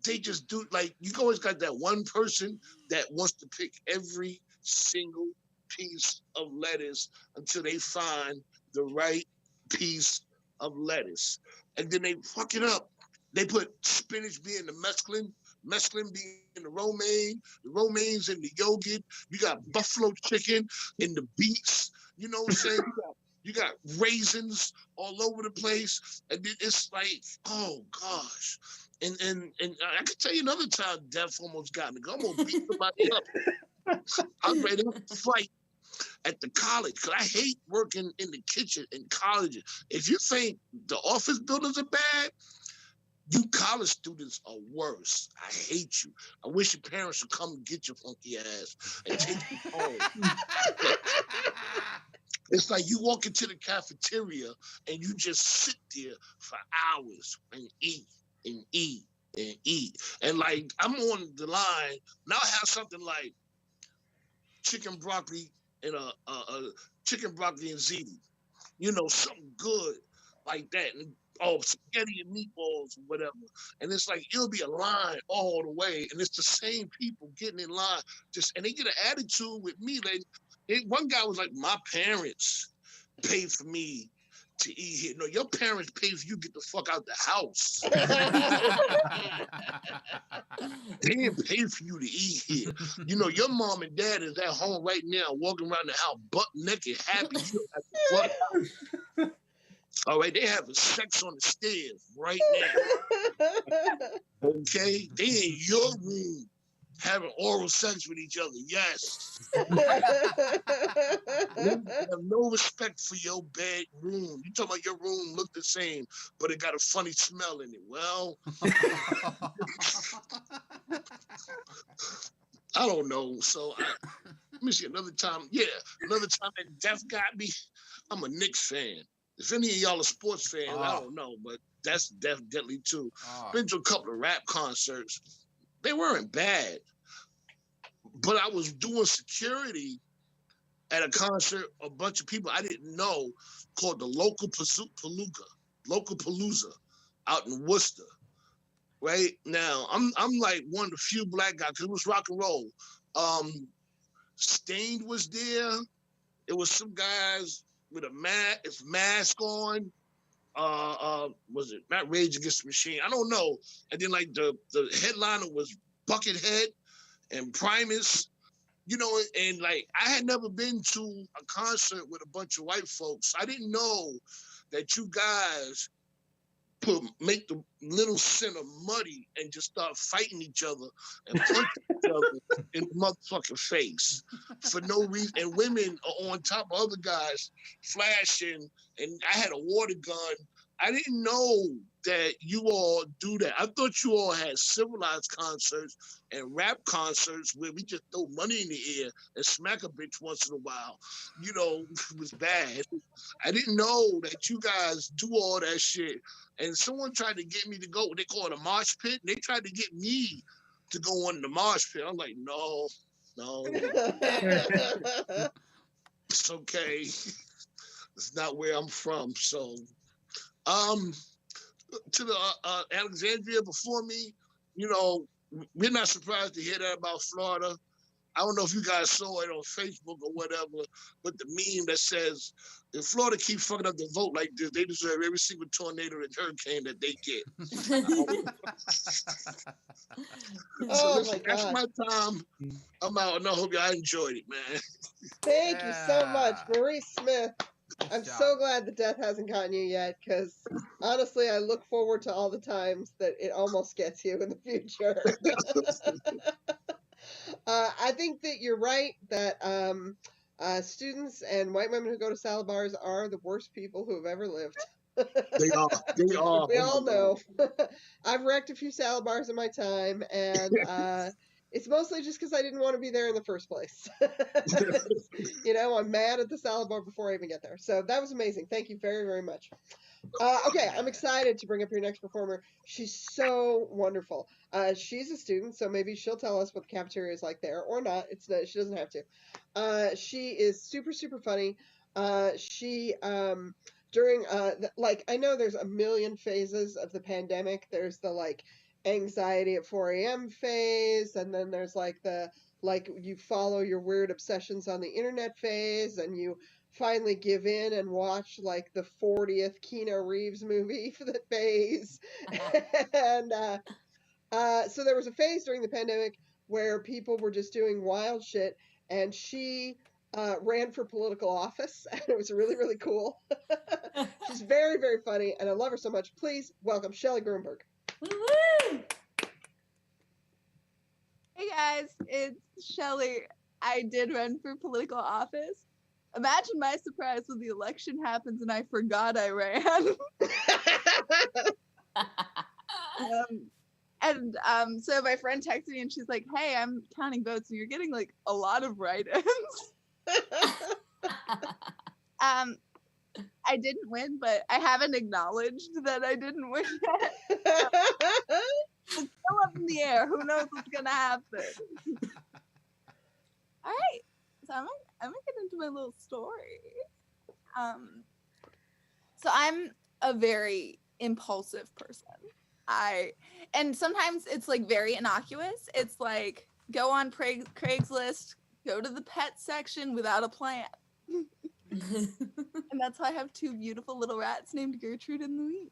they just do, like, you always got that one person that wants to pick every single piece of lettuce until they find the right piece of lettuce. And then they fuck it up. They put spinach being the mesclun being the romaine's in the yogurt. You got buffalo chicken in the beets. You know what I'm saying? You got raisins all over the place. And it's like, oh gosh. And I can tell you another time death almost got me. I'm gonna beat somebody up. I'm ready to fight at the college, because I hate working in the kitchen in colleges. If you think the office buildings are bad, you college students are worse. I hate you. I wish your parents would come and get your funky ass and take you home. It's like you walk into the cafeteria and you just sit there for hours and eat and eat and eat. And like, I'm on the line, now I have something like chicken broccoli and chicken broccoli and ziti. You know, something good like that. And spaghetti and meatballs or whatever. And it's like, it'll be a line all the way. And it's the same people getting in line. And they get an attitude with me. One guy was like, my parents paid for me to eat here. No, your parents pay for you to get the fuck out the house. They didn't pay for you to eat here. You know, your mom and dad is at home right now, walking around the house butt naked, happy you don't have to fuck out. All right, they having sex on the stairs right now. Okay? They in your room having oral sex with each other. Yes. They have no respect for your bedroom. You talking about your room look the same, but it got a funny smell in it. Well, I don't know. So let me see another time. Yeah, another time that death got me. I'm a Knicks fan. If any of y'all are sports fans, I don't know, but that's definitely too. Been to a couple of rap concerts. They weren't bad, but I was doing security at a concert. A bunch of people I didn't know called the Local Palooza out in Worcester. Right now, I'm like one of the few black guys because it was rock and roll. Stained was there. It was some guys with a mask on. Was it not Rage Against the Machine? I don't know. And then like the headliner was Buckethead and Primus, you know, and like I had never been to a concert with a bunch of white folks. I didn't know that you guys make the little center muddy and just start fighting each other and punching each other in the motherfucking face for no reason. And women are on top of other guys flashing, and I had a water gun. I didn't know that you all do that. I thought you all had civilized concerts and rap concerts where we just throw money in the air and smack a bitch once in a while. You know, it was bad. I didn't know that you guys do all that shit. And someone tried to get me to go, they call it a mosh pit. And they tried to get me to go on the mosh pit. I'm like, no. It's okay. It's not where I'm from. So, to the Alexandria before me, you know, we're not surprised to hear that about Florida. I don't know if you guys saw it on Facebook or whatever, but the meme that says, if Florida keeps fucking up the vote like this, they deserve every single tornado and hurricane that they get. So listen, that's my time. I'm out, and I hope y'all enjoyed it, man. Thank you so much, Maurice Smith. I'm so glad the death hasn't gotten you yet, because honestly, I look forward to all the times that it almost gets you in the future. I think that you're right that students and white women who go to salad bars are the worst people who have ever lived. They are. We all know. I've wrecked a few salad bars in my time, and it's mostly just because I didn't want to be there in the first place. You know, I'm mad at the salad bar before I even get there. So that was amazing. Thank you very, very much. Okay, I'm excited to bring up your next performer. She's so wonderful. She's a student, so maybe she'll tell us what the cafeteria is like there, or not. It's not, she doesn't have to. She is super, super funny. She during like, I know there's a million phases of the pandemic. There's the like anxiety at 4 a.m. phase, and then there's like the you follow your weird obsessions on the internet phase, and you finally give in and watch like the 40th Keanu Reeves movie for the phase. And so there was a phase during the pandemic where people were just doing wild shit, and she ran for political office, and it was really, really cool. She's very, very funny, and I love her so much. Please welcome Shelly Groomberg. Woo-woo! Hey guys, it's Shelly. I did run for political office. Imagine my surprise when the election happens and I forgot I ran. So my friend texted me and she's like, hey, I'm counting votes and you're getting like a lot of write-ins. I didn't win, but I haven't acknowledged that I didn't win yet. It's still up in the air. Who knows what's gonna happen? All right, so I'm gonna get into my little story. So I'm a very impulsive person. And sometimes it's like very innocuous. It's like go on Craigslist, go to the pet section without a plan. And that's why I have 2 beautiful little rats named Gertrude and Louise.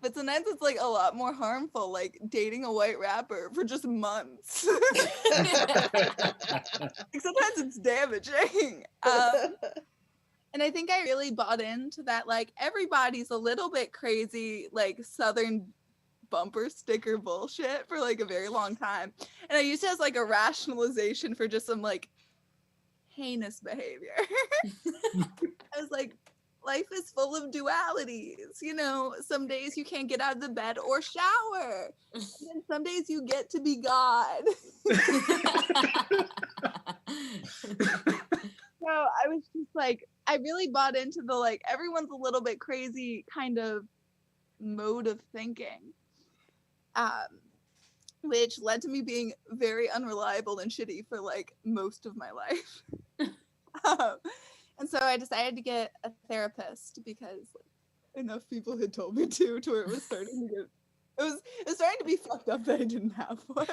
But sometimes it's like a lot more harmful, like dating a white rapper for just months. Like, sometimes it's damaging. And I think I really bought into that, like, everybody's a little bit crazy, like, Southern bumper sticker bullshit for, like, a very long time. And I used it as, like, a rationalization for just some, like, heinous behavior. I was like, life is full of dualities. You know, some days you can't get out of the bed or shower. And then some days you get to be God. So I was just like, I really bought into the, like, everyone's a little bit crazy kind of mode of thinking, which led to me being very unreliable and shitty for, like, most of my life. And so I decided to get a therapist because, like, enough people had told me to where it was starting to get, it was starting to be fucked up that I didn't have one.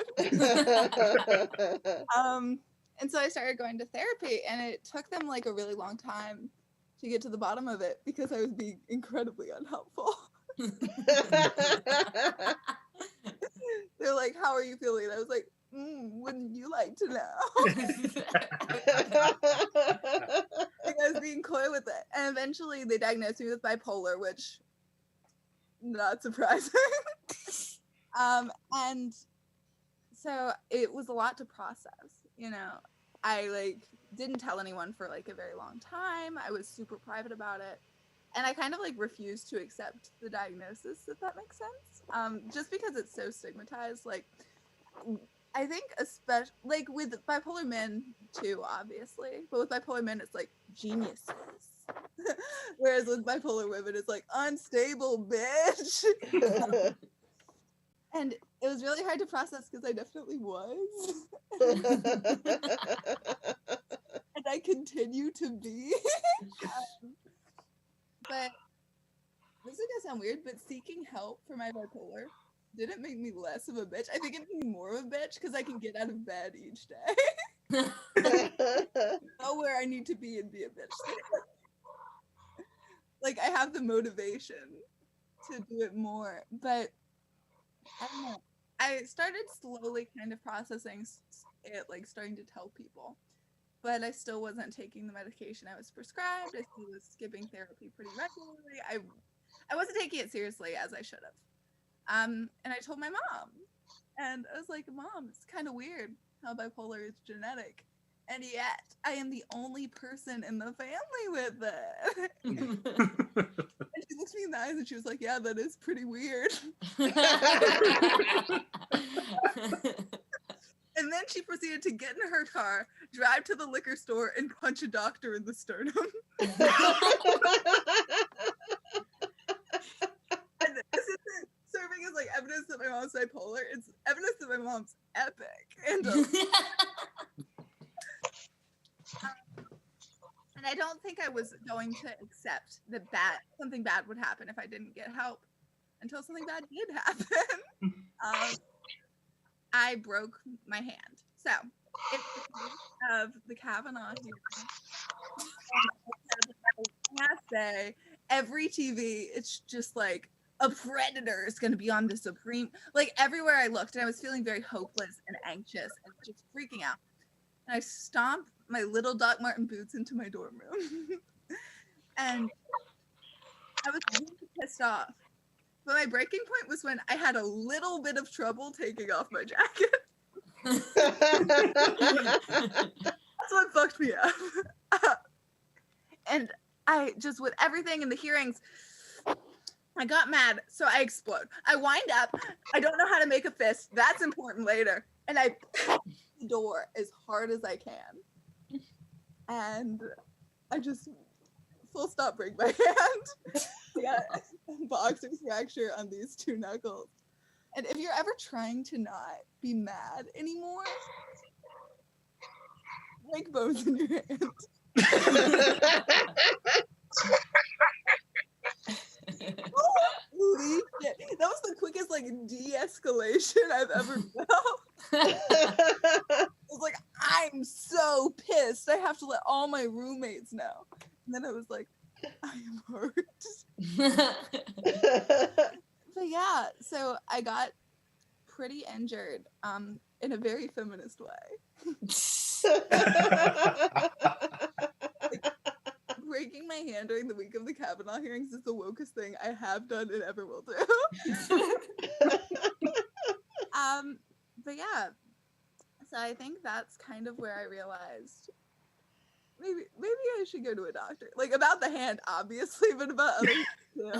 And so I started going to therapy, and it took them, like, a really long time to get to the bottom of it because I was being incredibly unhelpful. They're like, "How are you feeling?" And I was like, "Wouldn't you like to know?" Like, I was being coy with it. And eventually they diagnosed me with bipolar, which, not surprising. And so it was a lot to process, you know. I, like, didn't tell anyone for, like, a very long time. I was super private about it. And I kind of, like, refused to accept the diagnosis, if that makes sense. Just because it's so stigmatized. Like, I think especially, like, with bipolar men too, obviously. But with bipolar men, it's like geniuses. Whereas with bipolar women, it's like unstable, bitch. And it was really hard to process because I definitely was. And I continue to be. But this is gonna sound weird, but seeking help for my bipolar didn't make me less of a bitch. I think it made me more of a bitch because I can get out of bed each day. Know where I need to be and be a bitch. Like, I have the motivation to do it more, but I don't know. I started slowly kind of processing it, like, starting to tell people. But I still wasn't taking the medication I was prescribed. I still was skipping therapy pretty regularly. I wasn't taking it seriously as I should have. And I told my mom. And I was like, "Mom, it's kind of weird how bipolar is genetic. And yet, I am the only person in the family with it." And she looked me in the eyes and she was like, "Yeah, that is pretty weird." And then she proceeded to get in her car, drive to the liquor store, and punch a doctor in the sternum. And this isn't serving as, like, evidence that my mom's bipolar. It's evidence that my mom's epic. And I don't think I was going to accept that something bad would happen if I didn't get help until something bad did happen. I broke my hand. So, it's the case of the Kavanaugh hearing. I have to say, every TV, it's just like, a predator is going to be on the Supreme. Like, everywhere I looked, and I was feeling very hopeless and anxious and just freaking out. And I stomped my little Doc Marten boots into my dorm room. And I was really pissed off. But my breaking point was when I had a little bit of trouble taking off my jacket. That's what fucked me up. And I just, with everything in the hearings, I got mad, so I explode. I wind up, I don't know how to make a fist. That's important later. And I pound the door as hard as I can. And I just full stop break my hand. Yeah, boxer's fracture on these 2 knuckles. And if you're ever trying to not be mad anymore, break bones in your hand. Holy shit. That was the quickest, like, de-escalation I've ever felt. I was like, I'm so pissed. pissed. I have to let all my roommates know. And then I was like, I am hurt. But yeah, so I got pretty injured in a very feminist way. Breaking my hand during the week of the Kavanaugh hearings is the wokest thing I have done and ever will do. But yeah, so I think that's kind of where I realized maybe I should go to a doctor. Like, about the hand, obviously, but about other things too.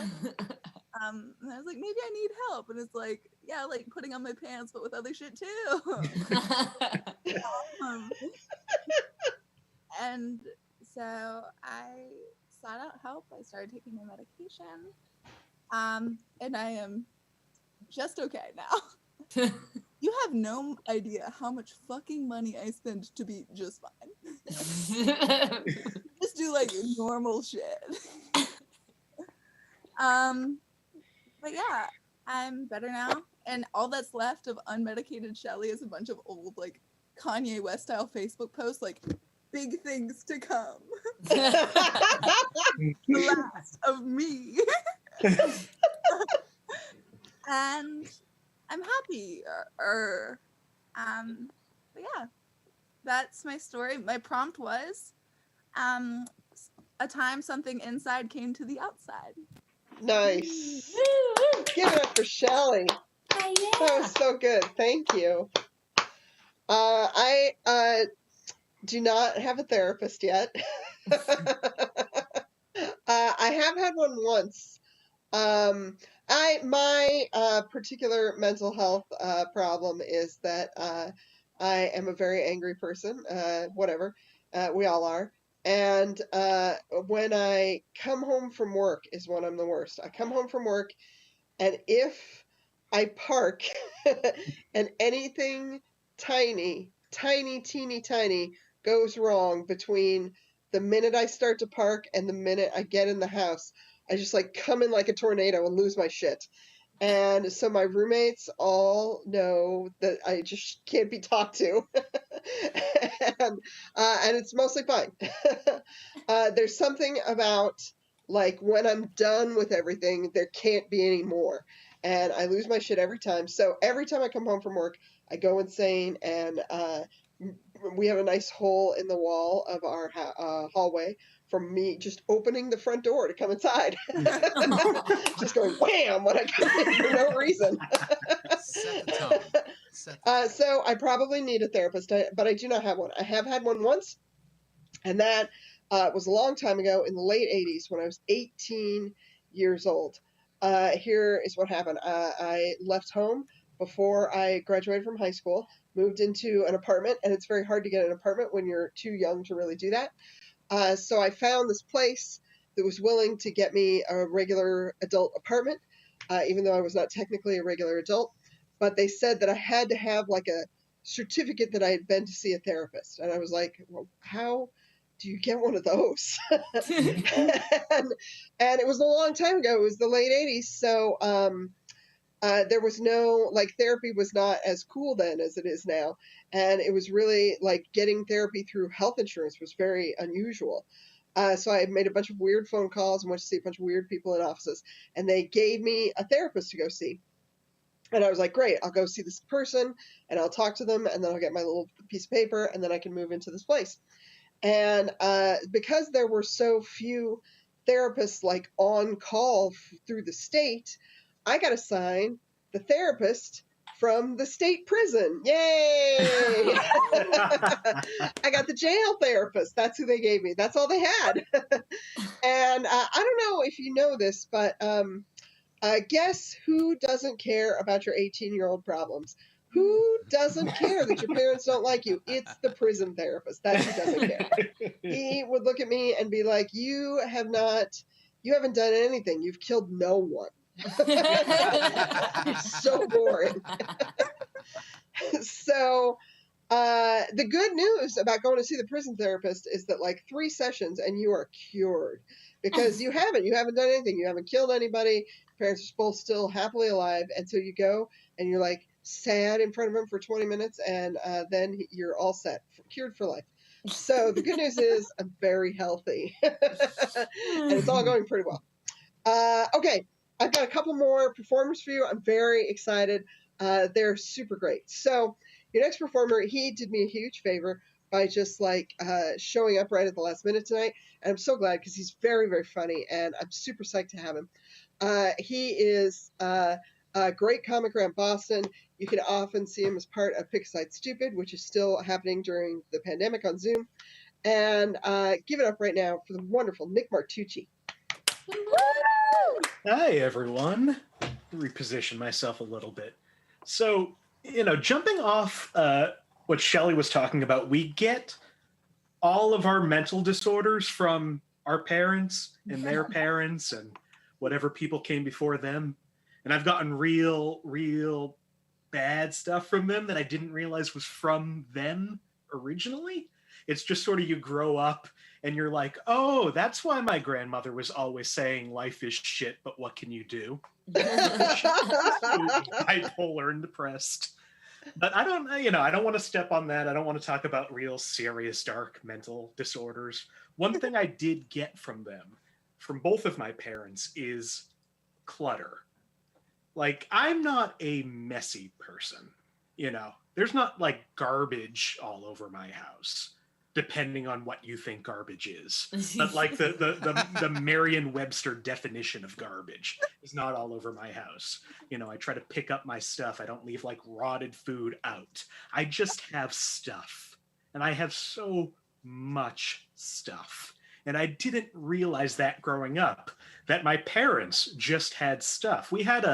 And I was like, maybe I need help. And it's like, yeah, like putting on my pants, but with other shit too. And so I sought out help. I started taking my medication. And I am just okay now. You have no idea how much fucking money I spend to be just fine. Just do like normal shit. But yeah, I'm better now. And all that's left of unmedicated Shelly is a bunch of old like Kanye West style Facebook posts like big things to come. The last of me. And I'm happy. But yeah, that's my story. My prompt was a time something inside came to the outside. Nice. Give it up for Shelly. Yeah. That was so good. Thank you. I do not have a therapist yet. I have had one once. My particular mental health problem is that I am a very angry person. Whatever, we all are. And when I come home from work is when I'm the worst. I come home from work, and if I park and anything teeny tiny goes wrong between the minute I start to park and the minute I get in the house, I just like come in like a tornado and lose my shit. And so my roommates all know that I just can't be talked to. And it's mostly fine. There's something about like when I'm done with everything, there can't be any more. And I lose my shit every time. So every time I come home from work, I go insane, and we have a nice hole in the wall of our hallway from me just opening the front door to come inside. Just going wham when I come in for no reason. Set the tone. So I probably need a therapist, but I do not have one. I have had one once, and that was a long time ago in the late 80s when I was 18 years old. Here is what happened. I left home before I graduated from high school, moved into an apartment, and it's very hard to get an apartment when you're too young to really do that. So I found this place that was willing to get me a regular adult apartment, even though I was not technically a regular adult. But they said that I had to have like a certificate that I had been to see a therapist. And I was like, well, how do you get one of those? and it was a long time ago. It was the late 80s. So there was no, like, therapy was not as cool then as it is now. And it was really like getting therapy through health insurance was very unusual. So I made a bunch of weird phone calls and went to see a bunch of weird people in offices. And they gave me a therapist to go see. And I was like, great, I'll go see this person and I'll talk to them and then I'll get my little piece of paper and then I can move into this place. And because there were so few therapists like on call through the state, I got assigned the therapist from the state prison. Yay! I got the jail therapist. That's who they gave me. That's all they had. And I don't know if you know this, but guess who doesn't care about your 18-year-old problems? Who doesn't care that your parents don't like you? It's the prison therapist. That's who doesn't care. He would look at me and be like, you haven't done anything. You've killed no one. You're so boring. So the good news about going to see the prison therapist is that like 3 sessions and you are cured, because you haven't done anything. You haven't killed anybody. Parents are both still happily alive. And so you go and you're like sad in front of them for 20 minutes and then you're all set, cured for life. So the good news is I'm very healthy, and it's all going pretty well. Okay, I've got a couple more performers for you. I'm very excited. They're super great. So your next performer, he did me a huge favor by just like showing up right at the last minute tonight, and I'm so glad because he's very, very funny, and I'm super psyched to have him. He is a great comic around Boston. You can often see him as part of Pick a Side Stupid, which is still happening during the pandemic on Zoom. And give it up right now for the wonderful Nick Martucci. Hi, everyone. Reposition myself a little bit. So, jumping off what Shelly was talking about, we get all of our mental disorders from our parents and their parents and whatever people came before them. And I've gotten real bad stuff from them that I didn't realize was from them originally. It's just sort of you grow up and you're like, oh, that's why my grandmother was always saying life is shit, but what can you do? Bipolar and depressed. But I don't want to step on that. I don't want to talk about real serious, dark mental disorders. One thing I did get from them, from both of my parents, is clutter. Like, I'm not a messy person, There's not like garbage all over my house, depending on what you think garbage is. But like the Merriam-Webster definition of garbage is not all over my house. I try to pick up my stuff. I don't leave like rotted food out. I just have stuff. And I have so much stuff. And I didn't realize that growing up, that my parents just had stuff. We had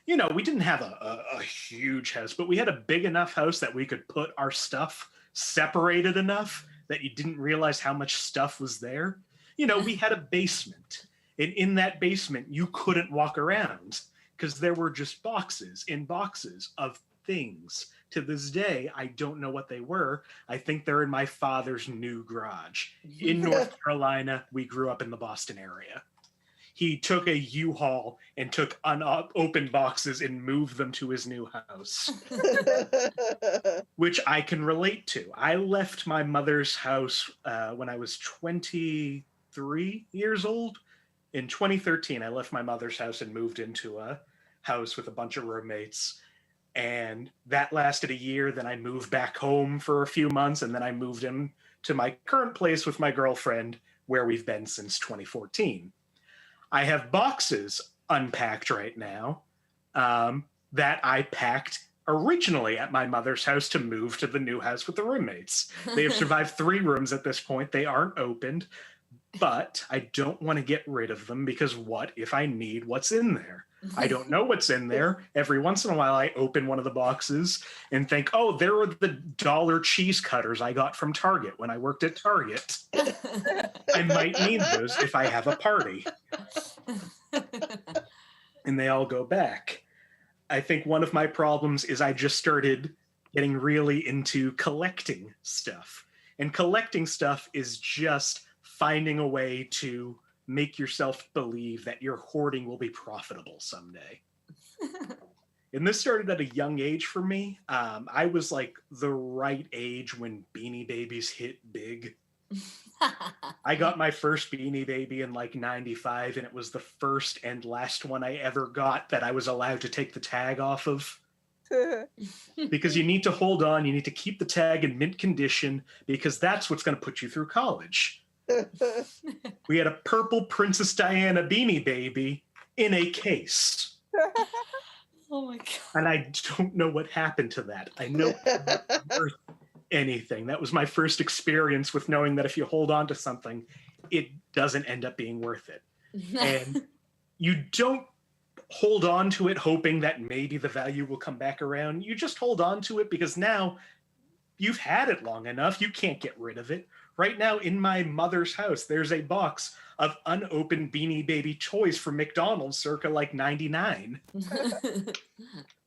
we didn't have a huge house, but we had a big enough house that we could put our stuff separated enough that you didn't realize how much stuff was there. We had a basement. And in that basement, you couldn't walk around because there were just boxes in boxes of things. To this day, I don't know what they were. I think they're in my father's new garage. In North Carolina, we grew up in the Boston area. He took a U-Haul and took unopened boxes and moved them to his new house, which I can relate to. I left my mother's house when I was 23 years old. In 2013, I left my mother's house and moved into a house with a bunch of roommates. And that lasted a year. Then I moved back home for a few months. And then I moved in to my current place with my girlfriend, where we've been since 2014. I have boxes unpacked right now that I packed originally at my mother's house to move to the new house with the roommates. They have survived 3 rooms at this point. They aren't opened, but I don't want to get rid of them because what if I need what's in there? I don't know what's in there. Every once in a while, I open one of the boxes and think, oh, there are the dollar cheese cutters I got from Target when I worked at Target. I might need those if I have a party. And they all go back. I think one of my problems is I just started getting really into collecting stuff. And collecting stuff is just finding a way to make yourself believe that your hoarding will be profitable someday. And this started at a young age for me. I was like the right age when Beanie Babies hit big. I got my first Beanie Baby in like 95, and it was the first and last one I ever got that I was allowed to take the tag off of. Because you need to hold on, you need to keep the tag in mint condition, because that's what's going to put you through college. We had a purple Princess Diana Beanie Baby in a case. Oh my God. And I don't know what happened to that. I know it's not worth anything. That was my first experience with knowing that if you hold on to something, it doesn't end up being worth it. And you don't hold on to it hoping that maybe the value will come back around. You just hold on to it because now you've had it long enough. You can't get rid of it. Right now in my mother's house, there's a box of unopened Beanie Baby toys from McDonald's circa like 99.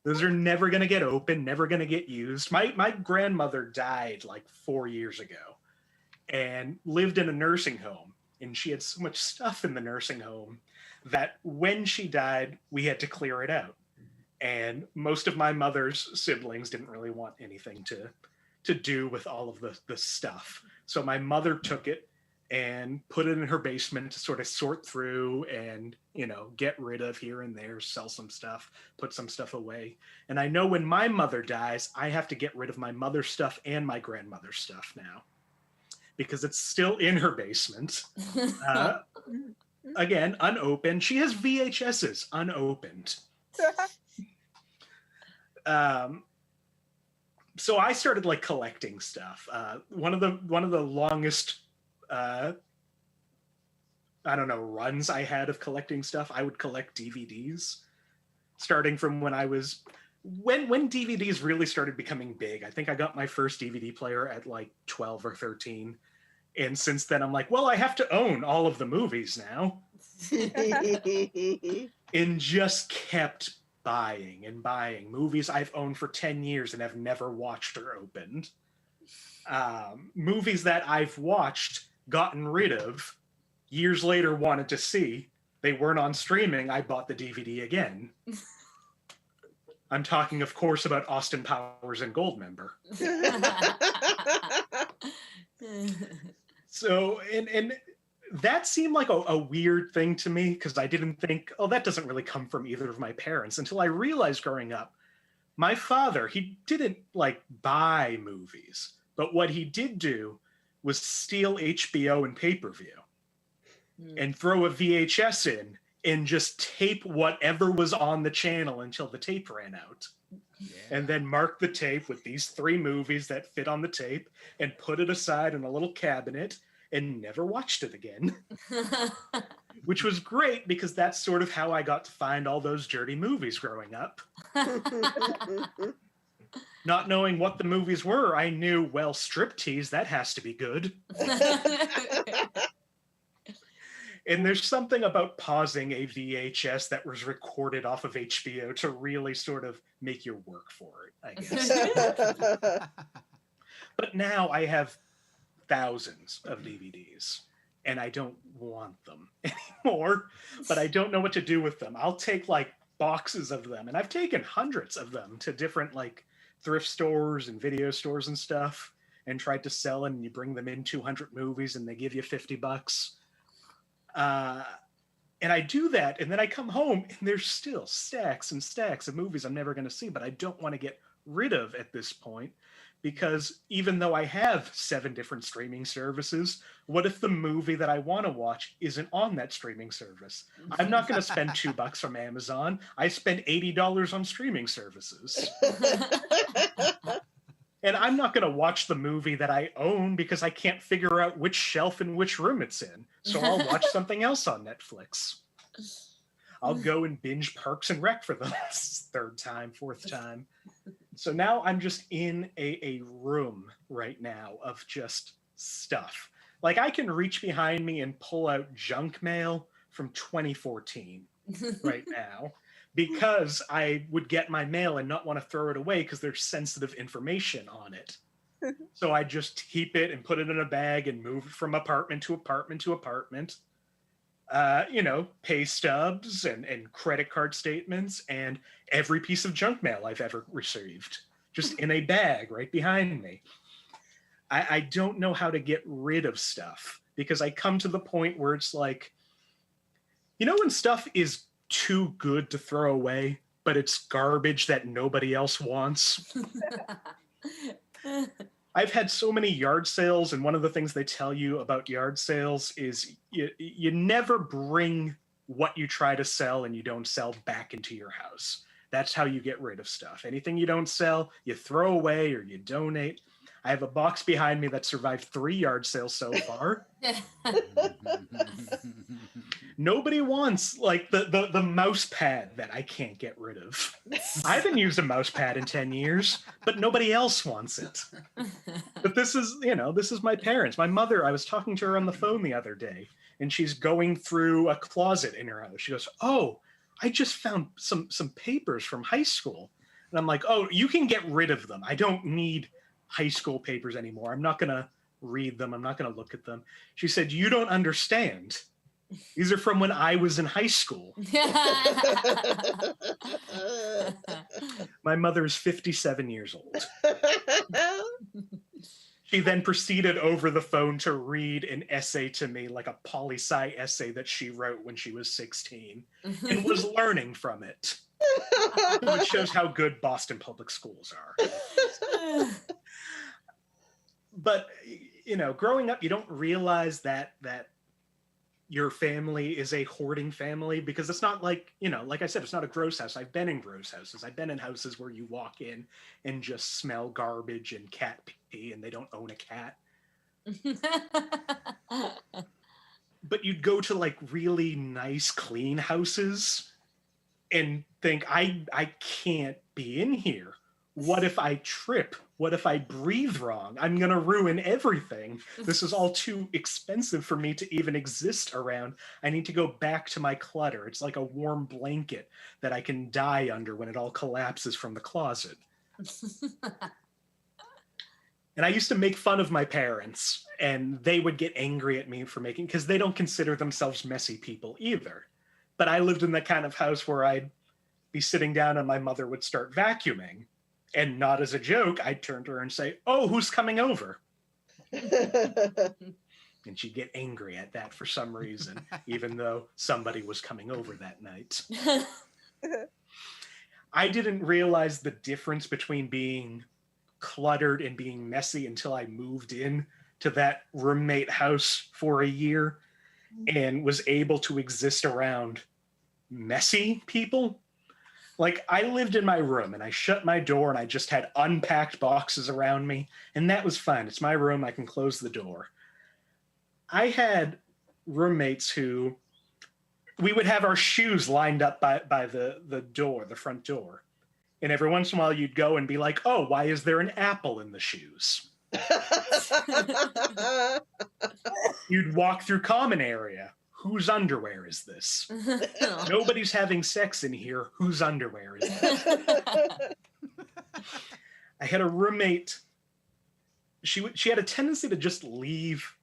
Those are never going to get open, never going to get used. My grandmother died like 4 years ago and lived in a nursing home. And she had so much stuff in the nursing home that when she died, we had to clear it out. And most of my mother's siblings didn't really want anything to to do with all of the stuff. So my mother took it and put it in her basement to sort of sort through and, you know, get rid of here and there, sell some stuff, put some stuff away. And I know when my mother dies, I have to get rid of my mother's stuff and my grandmother's stuff now, because it's still in her basement. Again, unopened. She has VHSs unopened. So I started like collecting stuff. One of the longest I don't know, runs I had of collecting stuff, I would collect DVDs, starting from when DVDs really started becoming big. I think I got my first DVD player at like 12 or 13. And since then, I'm like, well, I have to own all of the movies now. And just kept buying and buying movies I've owned for 10 years and have never watched or opened. Movies that I've watched, gotten rid of, years later wanted to see, they weren't on streaming, I bought the DVD again. I'm talking, of course, about Austin Powers and Goldmember. So, and that seemed like a weird thing to me, because I didn't think, oh, that doesn't really come from either of my parents, until I realized growing up, my father, he didn't like buy movies, but what he did do was steal HBO and pay-per-view and throw a VHS in and just tape whatever was on the channel until the tape ran out. Yeah. And then mark the tape with these 3 movies that fit on the tape and put it aside in a little cabinet and never watched it again. Which was great, because that's sort of how I got to find all those dirty movies growing up. Not knowing what the movies were, I knew, well, striptease, that has to be good. And there's something about pausing a VHS that was recorded off of HBO to really sort of make you work for it, I guess. But now I have thousands of DVDs, and I don't want them anymore, but I don't know what to do with them. I'll take like boxes of them, and I've taken hundreds of them to different like thrift stores and video stores and stuff, and tried to sell them, and you bring them in 200 movies and they give you $50. And I do that, and then I come home and there's still stacks and stacks of movies I'm never going to see, but I don't want to get rid of at this point, because even though I have 7 different streaming services, what if the movie that I want to watch isn't on that streaming service? I'm not going to spend $2 from Amazon. I spend $80 on streaming services. And I'm not going to watch the movie that I own because I can't figure out which shelf and which room it's in. So I'll watch something else on Netflix. I'll go and binge Parks and Rec for the 3rd time, 4th time. So now I'm just in a room right now of just stuff. Like, I can reach behind me and pull out junk mail from 2014 right now, because I would get my mail and not want to throw it away because there's sensitive information on it. So I just keep it and put it in a bag and move it from apartment to apartment to apartment. Pay stubs and credit card statements and every piece of junk mail I've ever received, just in a bag right behind me. I don't know how to get rid of stuff, because I come to the point where it's like, when stuff is too good to throw away, but it's garbage that nobody else wants. I've had so many yard sales, and one of the things they tell you about yard sales is you never bring what you try to sell and you don't sell back into your house. That's how you get rid of stuff. Anything you don't sell, you throw away or you donate. I have a box behind me that survived 3 yard sales so far. Nobody wants like the mouse pad that I can't get rid of. I haven't used a mouse pad in 10 years, but nobody else wants it. But this is my parents. My mother, I was talking to her on the phone the other day, and she's going through a closet in her house. She goes, "Oh, I just found some papers from high school." And I'm like, "Oh, you can get rid of them. I don't need high school papers anymore. I'm not going to read them. I'm not going to look at them." She said, "You don't understand. These are from when I was in high school." My mother is 57 years old. She then proceeded over the phone to read an essay to me, like a poli-sci essay that she wrote when she was 16, and was learning from it. Which shows how good Boston public schools are. But, you know, growing up, you don't realize that your family is a hoarding family, because it's not like, you know, like I said, it's not a gross house. I've been in gross houses. I've been in houses where you walk in and just smell garbage and cat pee, and they don't own a cat. But you'd go to like really nice, clean houses and think, I can't be in here. What if I trip? What if I breathe wrong? I'm gonna ruin everything. This is all too expensive for me to even exist around. I need to go back to my clutter. It's like a warm blanket that I can die under when it all collapses from the closet. And I used to make fun of my parents, and they would get angry at me for making, because they don't consider themselves messy people either. But I lived in the kind of house where I'd be sitting down and my mother would start vacuuming. And not as a joke, I'd turn to her and say, "Oh, who's coming over?" And she'd get angry at that for some reason, even though somebody was coming over that night. I didn't realize the difference between being cluttered and being messy until I moved in to that roommate house for a year and was able to exist around messy people. Like, I lived in my room and I shut my door and I just had unpacked boxes around me, and that was fine. It's my room. I can close the door. I had roommates who, we would have our shoes lined up by the door, the front door. And every once in a while you'd go and be like, "Oh, why is there an apple in the shoes?" You'd walk through common area. Whose underwear is this? Nobody's having sex in here. Whose underwear is this? I had a roommate. She had a tendency to just leave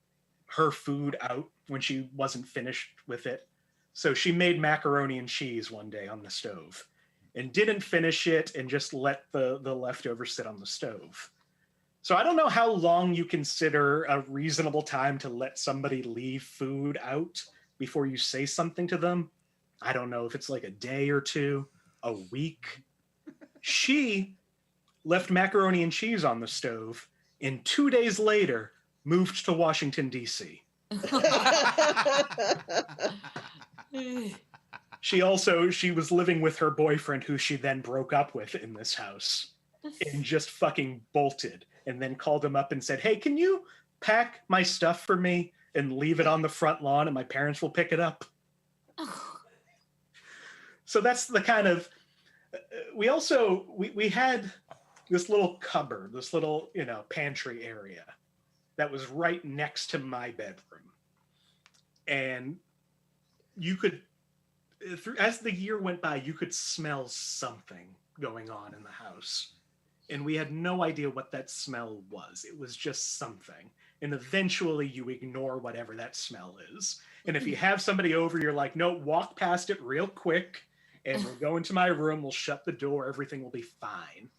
her food out when she wasn't finished with it. So she made macaroni and cheese one day on the stove and didn't finish it and just let the leftovers sit on the stove. So I don't know how long you consider a reasonable time to let somebody leave food out before you say something to them. I don't know if it's like a day or two, a week. She left macaroni and cheese on the stove, and 2 days later moved to Washington, D.C. She was living with her boyfriend, who she then broke up with in this house, and just fucking bolted, and then called him up and said, "Hey, can you pack my stuff for me and leave it on the front lawn and my parents will pick it up?" So that's the kind of, we had this little cupboard, this little, you know, pantry area that was right next to my bedroom. And you could, as the year went by, you could smell something going on in the house. And we had no idea what that smell was. It was just something. And eventually you ignore whatever that smell is. And if you have somebody over, you're like, "No, walk past it real quick and we'll go into my room, we'll shut the door, everything will be fine."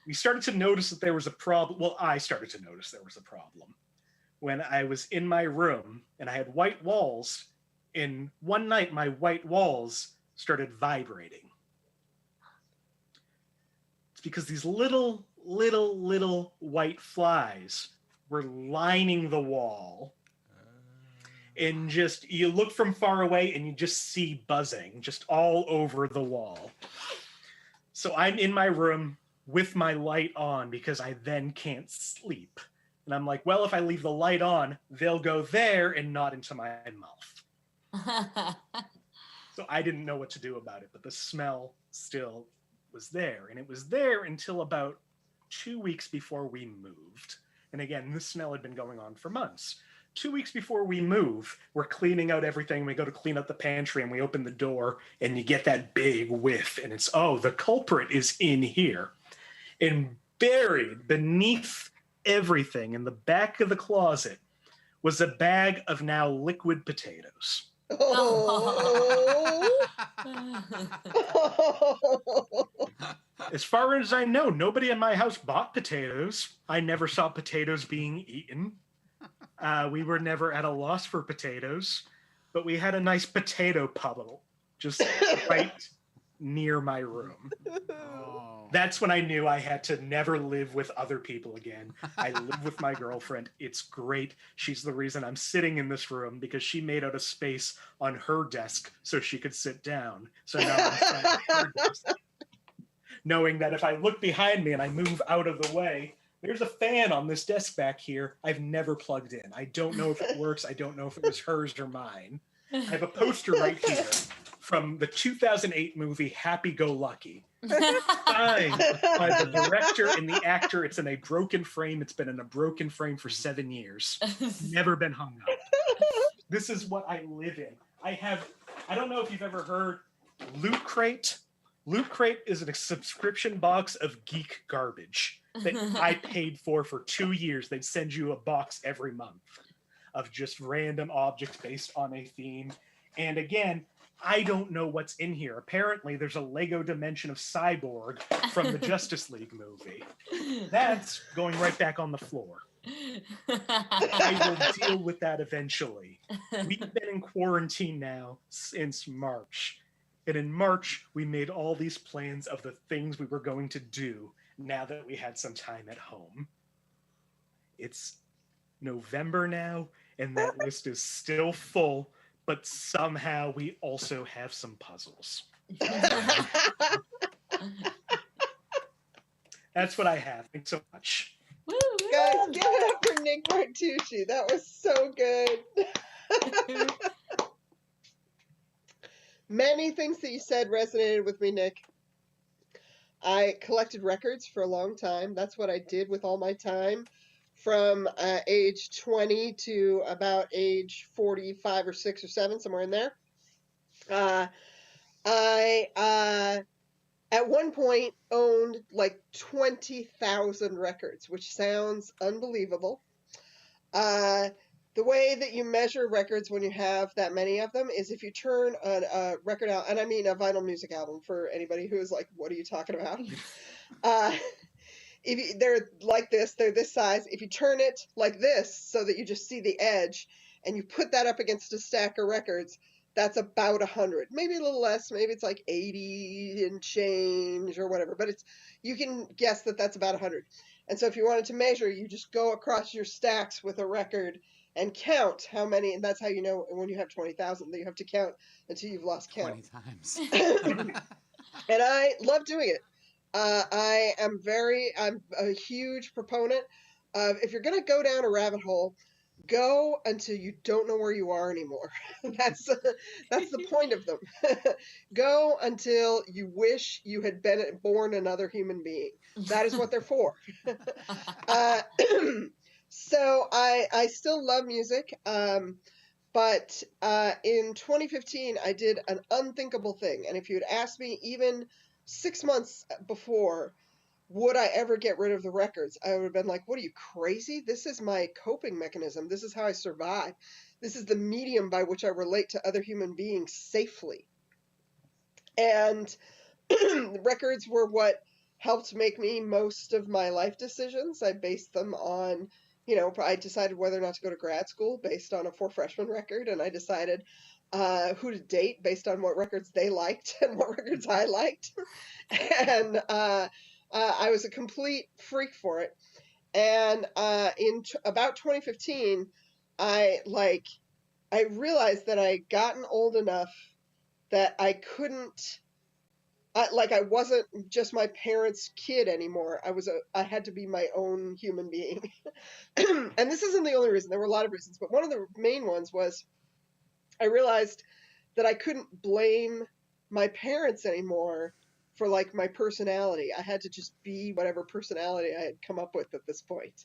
We started to notice that there was a problem. Well, I started to notice there was a problem when I was in my room and I had white walls, and one night my white walls started vibrating. It's because these little white flies were lining the wall. And just, you look from far away and you just see buzzing just all over the wall. So I'm in my room with my light on because I then can't sleep. And I'm like, well, if I leave the light on, they'll go there and not into my mouth. So I didn't know what to do about it, but the smell still was there. And it was there until about 2 weeks before we moved. And again, this smell had been going on for months. 2 weeks before we move, we're cleaning out everything. We go to clean up the pantry and we open the door and you get that big whiff. And it's, oh, the culprit is in here. And buried beneath everything in the back of the closet was a bag of now liquid potatoes. Oh. As far as I know, nobody in my house bought potatoes. I never saw potatoes being eaten. We were never at a loss for potatoes, but we had a nice potato puddle just right near my room. Oh. That's when I knew I had to never live with other people again. I live with my girlfriend. It's great. She's the reason I'm sitting in this room because she made out a space on her desk so she could sit down. So now I'm sitting at her desk, knowing that if I look behind me and I move out of the way, there's a fan on this desk back here I've never plugged in. I don't know if it works. I don't know if it was hers or mine. I have a poster right here from the 2008 movie Happy Go Lucky, signed by the director and the actor. It's in a broken frame. It's been in a broken frame for 7 years. Never been hung up. This is what I live in. I don't know if you've ever heard Loot Crate. Loot Crate is a subscription box of geek garbage that I paid for 2 years. They'd send you a box every month of just random objects based on a theme. And again, I don't know what's in here. Apparently, there's a Lego dimension of Cyborg from the Justice League movie. That's going right back on the floor. I will deal with that eventually. We've been in quarantine now since March. And in March, we made all these plans of the things we were going to do now that we had some time at home. It's November now, and that list is still full, but somehow we also have some puzzles. That's what I have. Thanks so much. Guys, give it up for Nick Martucci. That was so good. Many things that you said resonated with me, Nick. I collected records for a long time. That's what I did with all my time from age 20 to about age 45 or 6 or 7, somewhere in there. I at one point owned like 20,000 records, which sounds unbelievable. The way that you measure records when you have that many of them is if you turn a record out, and I mean a vinyl music album for anybody who is like, what are you talking about? They're like this, they're this size. If you turn it like this so that you just see the edge and you put that up against a stack of records, that's about 100, maybe a little less, maybe it's like 80 and change or whatever, but you can guess that that's about 100. And so if you wanted to measure, you just go across your stacks with a record and count how many, and that's how you know when you have 20,000 that you have to count until you've lost count. 20 times. And I love doing it. I'm a huge proponent of, if you're going to go down a rabbit hole, go until you don't know where you are anymore. That's the point of them. Go until you wish you had been born another human being. That is what they're for. So I still love music, but in 2015 I did an unthinkable thing. And if you had asked me even 6 months before, would I ever get rid of the records, I would have been like, what are you, crazy? This is my coping mechanism. This is how I survive. This is the medium by which I relate to other human beings safely. And the records were what helped make me most of my life decisions. I based them on, I decided whether or not to go to grad school based on a 4 freshman record, and I decided who to date based on what records they liked and what records I liked. And I was a complete freak for it. And in about 2015, I realized that I had gotten old enough that I couldn't, I wasn't just my parents' kid anymore. I had to be my own human being. And this isn't the only reason. There were a lot of reasons, but one of the main ones was I realized that I couldn't blame my parents anymore for my personality. I had to just be whatever personality I had come up with at this point.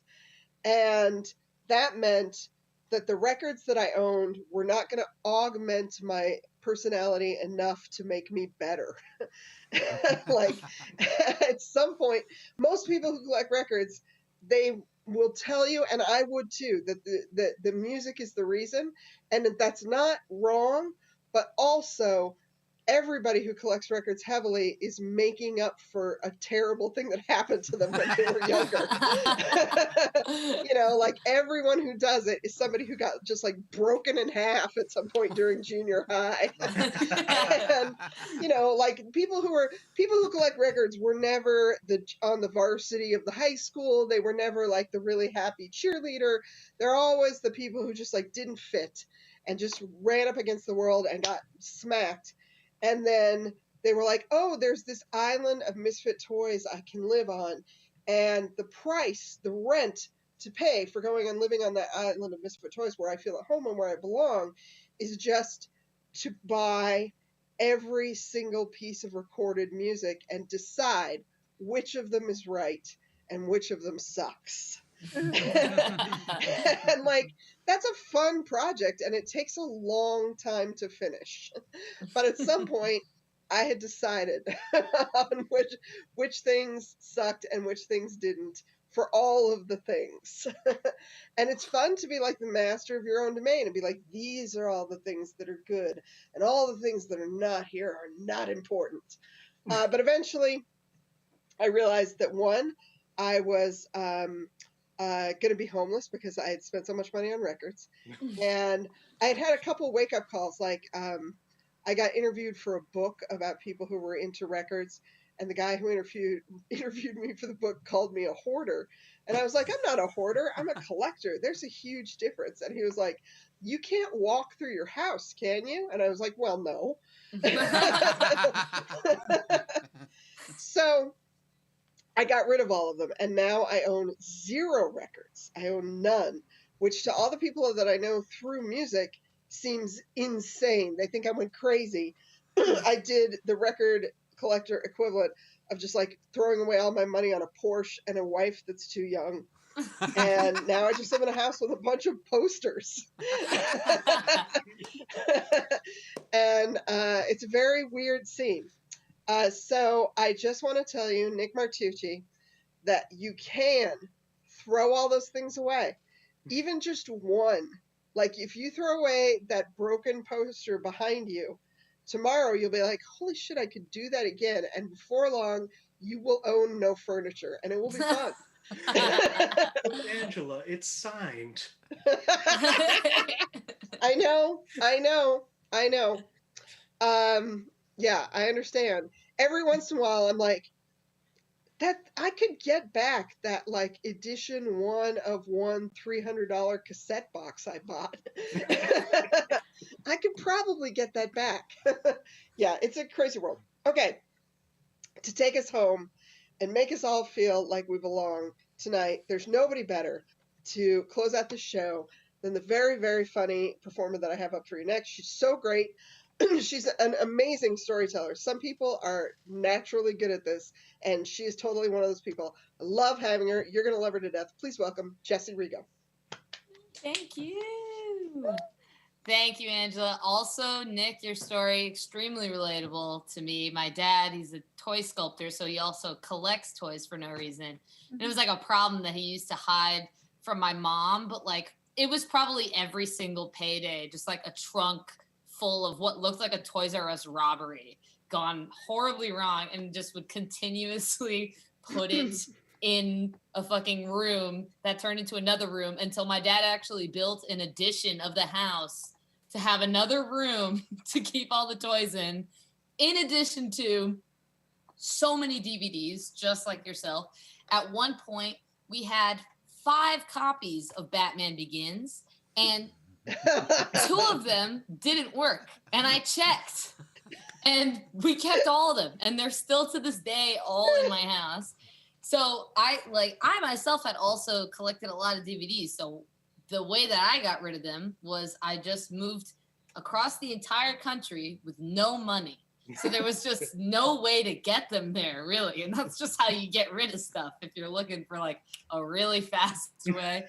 And that meant that the records that I owned were not going to augment my personality enough to make me better. At some point, most people who collect records, they will tell you, and I would too, that the music is the reason, and that's not wrong, but also everybody who collects records heavily is making up for a terrible thing that happened to them when they were younger. You know, like everyone who does it is somebody who got just like broken in half at some point during junior high. And you know, like people who collect records were never on the varsity of the high school. They were never like the really happy cheerleader. They're always the people who just like didn't fit and just ran up against the world and got smacked. And then they were like, oh, there's this island of misfit toys I can live on. And the price, the rent to pay for going and living on that island of misfit toys where I feel at home and where I belong is just to buy every single piece of recorded music and decide which of them is right and which of them sucks. And like, that's a fun project and it takes a long time to finish. But at some point I had decided on which things sucked and which things didn't for all of the things. And it's fun to be like the master of your own domain and be like, these are all the things that are good and all the things that are not here are not important. But eventually I realized that one, I was going to be homeless because I had spent so much money on records. And I had a couple wake-up calls. Like, I got interviewed for a book about people who were into records, and the guy who interviewed me for the book called me a hoarder. And I was like, I'm not a hoarder. I'm a collector. There's a huge difference. And he was like, you can't walk through your house, can you? And I was like, well, no. So I got rid of all of them, and now I own 0 records. I own none, which to all the people that I know through music seems insane. They think I went crazy. I did the record collector equivalent of just like throwing away all my money on a Porsche and a wife that's too young. And now I just live in a house with a bunch of posters. And it's a very weird scene. So I just want to tell you, Nick Martucci, that you can throw all those things away. Even just one. Like if you throw away that broken poster behind you, tomorrow you'll be like, holy shit, I could do that again. And before long, you will own no furniture and it will be fun. Angela, it's signed. I know. Yeah, I understand. Every once in a while, I'm like, that I could get back that like edition 1 of 1 $300 cassette box I bought. I could probably get that back. Yeah, it's a crazy world. Okay, to take us home and make us all feel like we belong tonight, there's nobody better to close out the show than the very, very funny performer that I have up for you next. She's so great. She's an amazing storyteller. Some people are naturally good at this, and she is totally one of those people. I love having her. You're going to love her to death. Please welcome Jessie Rigo. Thank you. Thank you, Angela. Also, Nick, your story, extremely relatable to me. My dad, he's a toy sculptor, so he also collects toys for no reason. And it was like a problem that he used to hide from my mom, but like it was probably every single payday, just like a trunk full of what looked like a Toys R Us robbery gone horribly wrong, and just would continuously put it in a fucking room that turned into another room until my dad actually built an addition of the house to have another room to keep all the toys in addition to so many DVDs, just like yourself. At one point, we had 5 copies of Batman Begins, and 2 of them didn't work, and I checked, and we kept all of them, and they're still to this day all in my house. So I myself had also collected a lot of DVDs. So the way that I got rid of them was I just moved across the entire country with no money. So there was just no way to get them there, really. And that's just how you get rid of stuff if you're looking for like a really fast way.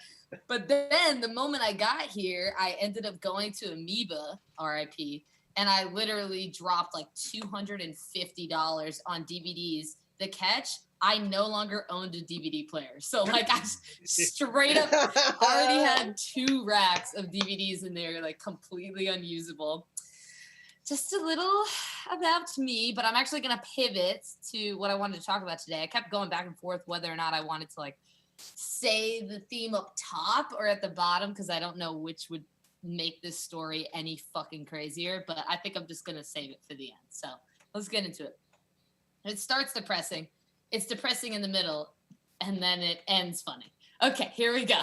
But then the moment I got here, I ended up going to Amoeba, RIP, and I literally dropped like $250 on DVDs. The catch, I no longer owned a DVD player. So like I straight up already had 2 racks of DVDs in there, like completely unusable. Just a little about me, but I'm actually going to pivot to what I wanted to talk about today. I kept going back and forth whether or not I wanted to like say the theme up top or at the bottom, because I don't know which would make this story any fucking crazier, but I think I'm just going to save it for the end. So let's get into it. It starts depressing. It's depressing in the middle, and then it ends funny. Okay, here we go.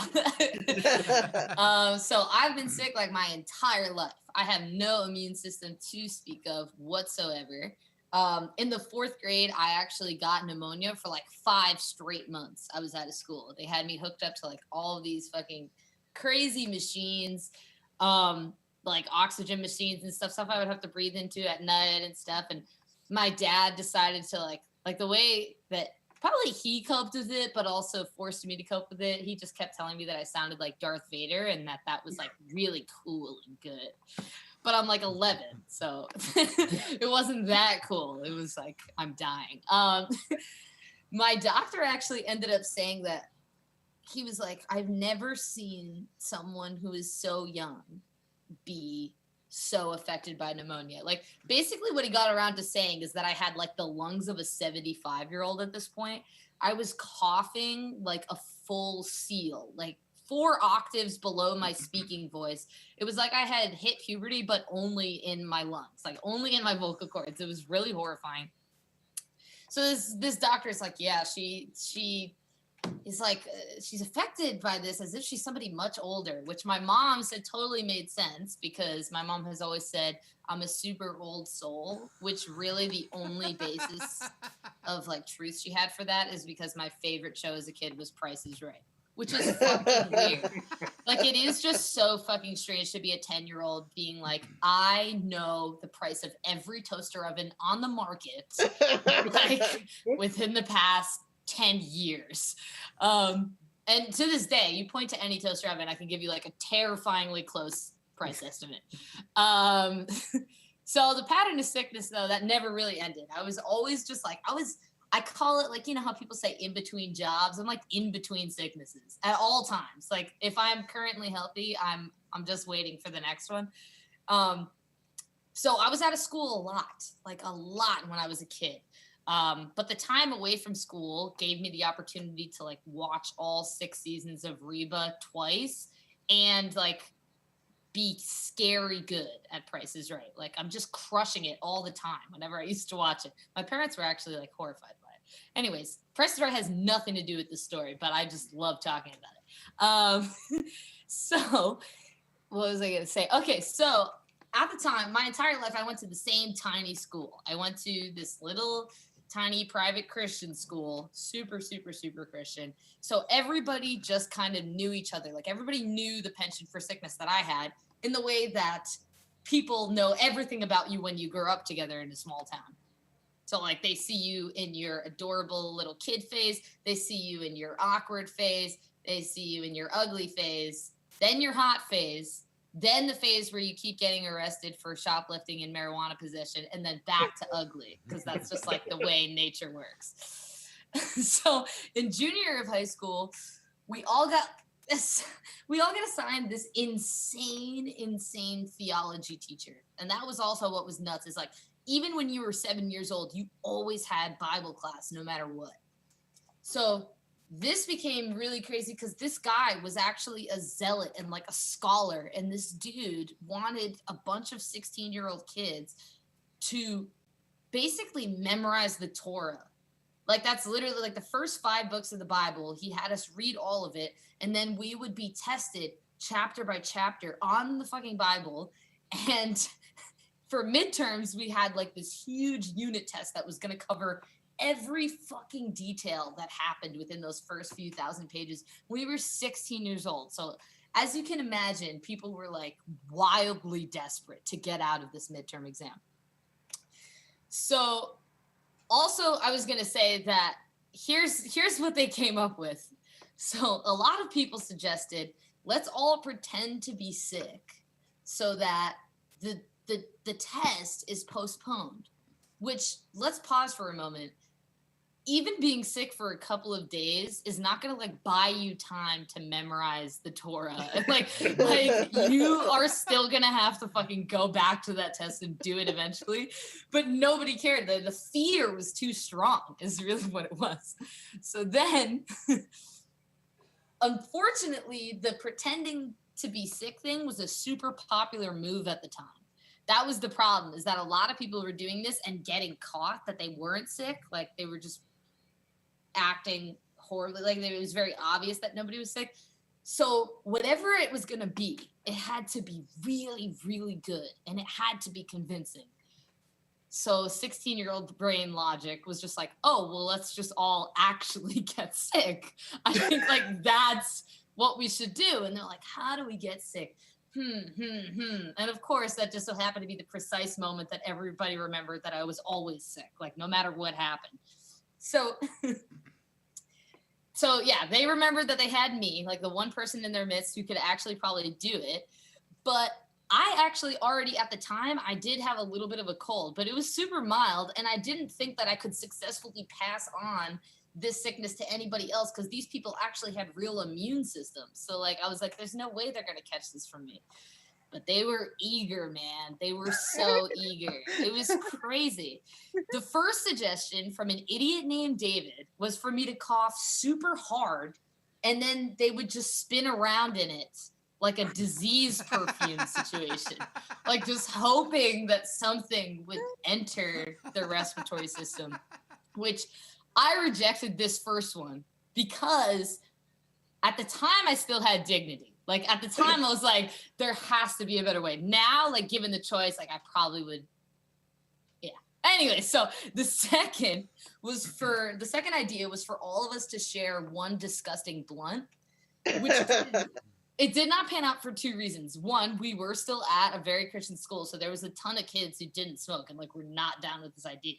So I've been sick like my entire life. I have no immune system to speak of whatsoever. In the 4th grade, I actually got pneumonia for like 5 straight months. I was out of school. They had me hooked up to like all of these fucking crazy machines, like oxygen machines and stuff I would have to breathe into at night and stuff. And my dad decided to like the way that probably he coped with it, but also forced me to cope with it. He just kept telling me that I sounded like Darth Vader and that was like really cool and good. But I'm like 11, so it wasn't that cool. It was like, I'm dying. My doctor actually ended up saying that he was like, I've never seen someone who is so young be so affected by pneumonia. Like basically what he got around to saying is that I had like the lungs of a 75-year-old at this point. I was coughing like a full seal, like 4 octaves below my speaking voice. It was like I had hit puberty, but only in my lungs, like only in my vocal cords. It was really horrifying. So this doctor is like, yeah, she is like, she's affected by this as if she's somebody much older, which my mom said totally made sense, because my mom has always said I'm a super old soul, which really the only basis of like truth she had for that is because my favorite show as a kid was Price is Right, which is fucking weird. Like it is just so fucking strange to be a 10-year-old being like, I know the price of every toaster oven on the market, like within the past 10 years. And to this day, you point to any toaster oven, I can give you like a terrifyingly close price estimate. So the pattern of sickness, though, that never really ended. I was always just like, I call it like, you know how people say in between jobs? I'm like in between sicknesses at all times. Like if I'm currently healthy, I'm just waiting for the next one. So I was out of school a lot when I was a kid. But the time away from school gave me the opportunity to like watch all 6 seasons of Reba twice and like be scary good at Price is Right. Like I'm just crushing it all the time whenever I used to watch it. My parents were actually like horrified by it. Anyways, Price is Right has nothing to do with this story, but I just love talking about it. So what was I going to say? Okay, so at the time, my entire life, I went to the same tiny school. I went to this little tiny private Christian school, super, super, super Christian. So everybody just kind of knew each other. Like everybody knew the penchant for sickness that I had in the way that people know everything about you when you grow up together in a small town. So like they see you in your adorable little kid phase. They see you in your awkward phase. They see you in your ugly phase, then your hot phase, then the phase where you keep getting arrested for shoplifting and marijuana possession, and then back to ugly, because that's just like the way nature works. So in junior year of high school, we all got assigned this insane theology teacher. And that was also what was nuts, is like, even when you were 7 years old, you always had Bible class no matter what. So this became really crazy because this guy was actually a zealot and like a scholar. And this dude wanted a bunch of 16-year-old kids to basically memorize the Torah. Like that's literally like the first 5 books of the Bible. He had us read all of it. And then we would be tested chapter by chapter on the fucking Bible. And for midterms, we had like this huge unit test that was going to cover every fucking detail that happened within those first few thousand pages. We were 16 years old. So as you can imagine, people were like wildly desperate to get out of this midterm exam. So also I was going to say that here's what they came up with. So a lot of people suggested, let's all pretend to be sick so that the test is postponed, which, let's pause for a moment. even being sick for a couple of days is not going to like buy you time to memorize the Torah. like you are still going to have to fucking go back to that test and do it eventually. But nobody cared. The fear was too strong is really what it was. So then, unfortunately, the pretending to be sick thing was a super popular move at the time. That was the problem, is that a lot of people were doing this and getting caught that they weren't sick. Like they were just acting horribly, like it was very obvious that nobody was sick. So whatever it was going to be, it had to be really, really good, and it had to be convincing. So 16-year-old brain logic was just like, oh, well, let's just all actually get sick. I think like that's what we should do. And they're like, how do we get sick? And of course, that just so happened to be the precise moment that everybody remembered that I was always sick, like no matter what happened. So, so yeah, they remembered that they had me, like the one person in their midst who could actually probably do it. But I actually already at the time, I did have a little bit of a cold, but it was super mild. And I didn't think that I could successfully pass on this sickness to anybody else because these people actually had real immune systems. So like, I was like, there's no way they're going to catch this from me. But they were eager, man. They were so eager. It was crazy. The first suggestion from an idiot named David was for me to cough super hard, and then they would just spin around in it like a disease perfume situation, like just hoping that something would enter the respiratory system, which I rejected this first one because at the time I still had dignity. Like at the time I was like, there has to be a better way. Now, like given the choice, like I probably would. Yeah. Anyway, so the second idea was for all of us to share one disgusting blunt, which it did not pan out for two reasons. One, we were still at a very Christian school, so there was a ton of kids who didn't smoke and like were not down with this idea.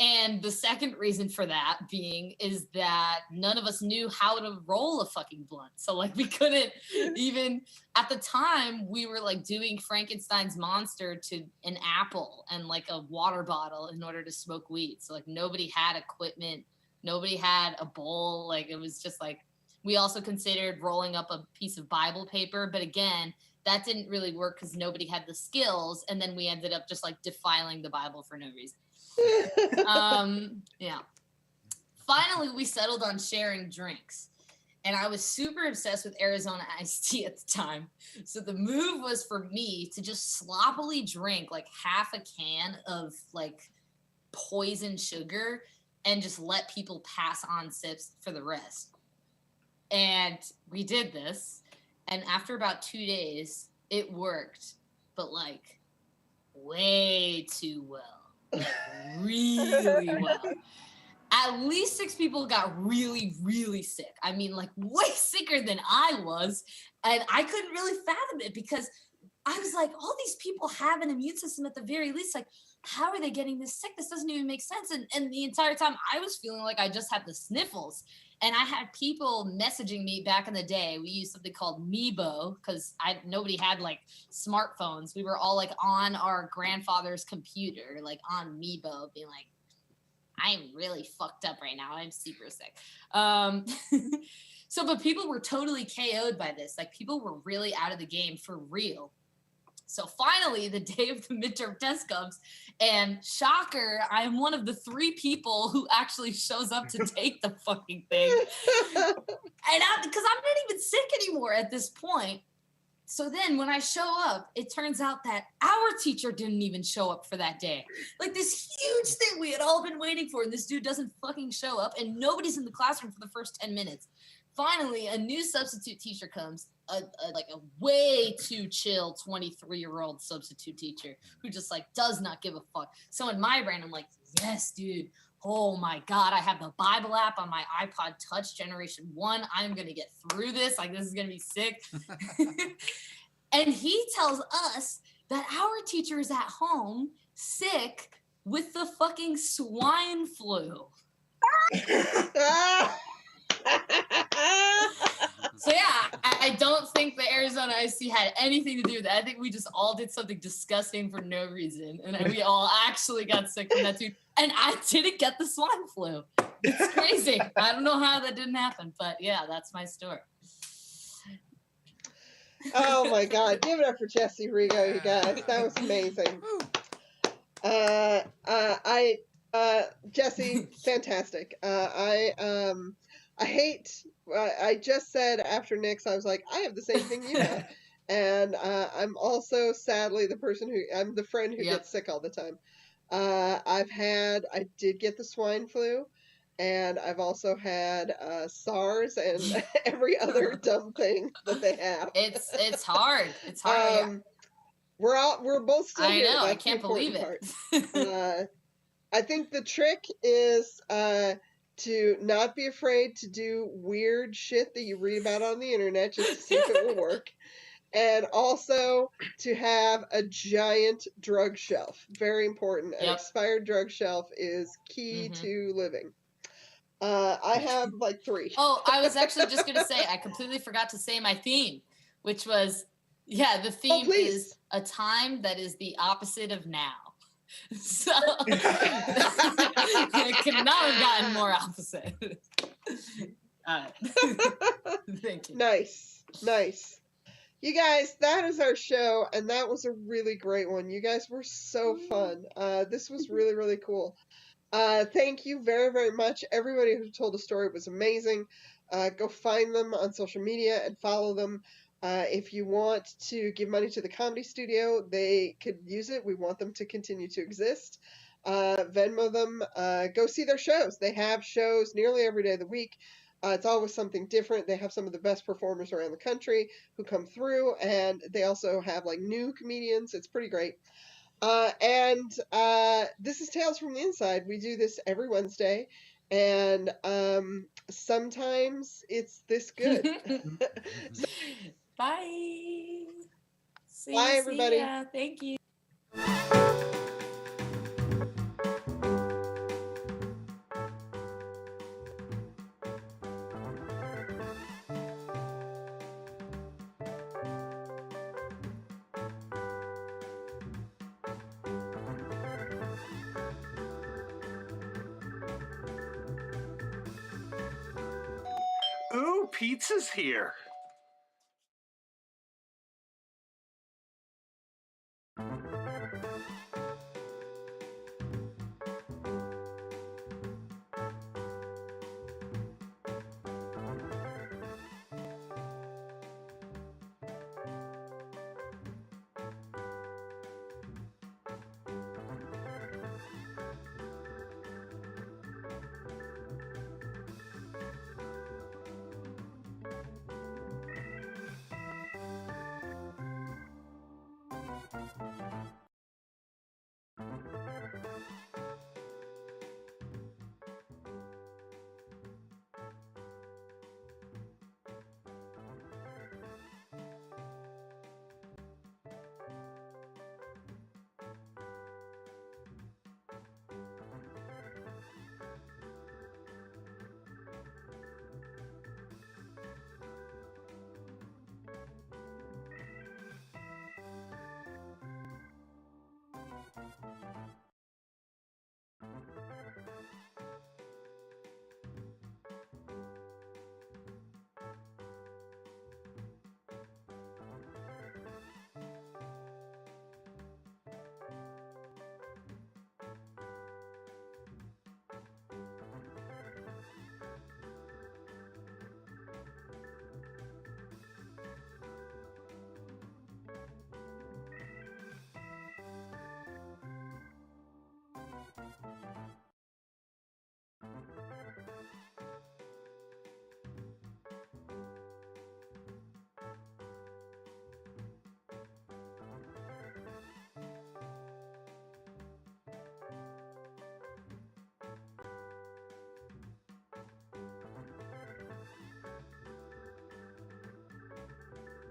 And the second reason for that being is that none of us knew how to roll a fucking blunt. So like we couldn't even, at the time we were like doing Frankenstein's monster to an apple and like a water bottle in order to smoke weed. So like nobody had equipment, nobody had a bowl. Like it was just like, we also considered rolling up a piece of Bible paper, but again, that didn't really work because nobody had the skills. And then we ended up just like defiling the Bible for no reason. Yeah. Finally, we settled on sharing drinks. And I was super obsessed with Arizona iced tea at the time. So the move was for me to just sloppily drink like half a can of like poison sugar and just let people pass on sips for the rest. And we did this. And after about 2 days, it worked, but like way too well. Like really well. At least 6 people got really, really sick. I mean, like way sicker than I was. And I couldn't really fathom it because I was like, all these people have an immune system at the very least. Like, how are they getting this sick? This doesn't even make sense. And the entire time I was feeling like I just had the sniffles. And I had people messaging me back in the day. We used something called Meebo because nobody had like smartphones. We were all like on our grandfather's computer, like on Meebo, being like, I'm really fucked up right now. I'm super sick. So, but people were totally KO'd by this. Like people were really out of the game for real. So finally, the day of the midterm test comes, and shocker, I am one of the 3 people who actually shows up to take the fucking thing. And because I'm not even sick anymore at this point. So then when I show up, it turns out that our teacher didn't even show up for that day. Like this huge thing we had all been waiting for, and this dude doesn't fucking show up, and nobody's in the classroom for the first 10 minutes. Finally, a new substitute teacher comes, like a way too chill 23-year-old substitute teacher who just like does not give a fuck. So in my brain, I'm like, yes, dude. Oh my God, I have the Bible app on my iPod Touch Generation 1. I'm going to get through this. Like, this is going to be sick. And he tells us that our teacher is at home sick with the fucking swine flu. So yeah, I don't think the Arizona IC had anything to do with it. I think we just all did something disgusting for no reason. And we all actually got sick from that too. And I didn't get the swine flu. It's crazy. I don't know how that didn't happen, but yeah, that's my story. Oh my God. Give it up for Jessie Rigo, you guys. That was amazing. Jessie, fantastic. I just said after Nick's, I was like, I have the same thing you have. And I'm also sadly I'm the friend who gets sick all the time. I did get the swine flu, and I've also had SARS and every other dumb thing that they have. It's hard. It's hard. We're both still I here. know. That's I can't the believe important it. part. I think the trick is to not be afraid to do weird shit that you read about on the internet just to see if it will work. And also to have a giant drug shelf. Very important. An expired drug shelf is key to living. I have like 3. Oh, I was actually just going to say, I completely forgot to say my theme, which was, the theme is a time that is the opposite of now. So it could not have gotten more opposite. Thank you. Nice. You guys, that is our show, and that was a really great one. You guys were so fun. This was really, really cool. Thank you very, very much. Everybody who told a story was amazing. Go find them on social media and follow them. If you want to give money to the Comedy Studio, they could use it. We want them to continue to exist. Venmo them. Go see their shows. They have shows nearly every day of the week. It's always something different. They have some of the best performers around the country who come through, and they also have like new comedians. It's pretty great. And this is Tales from the Inside. We do this every Wednesday, and sometimes it's this good. Bye. Bye, everybody. See ya. Thank you. Ooh, pizza's here.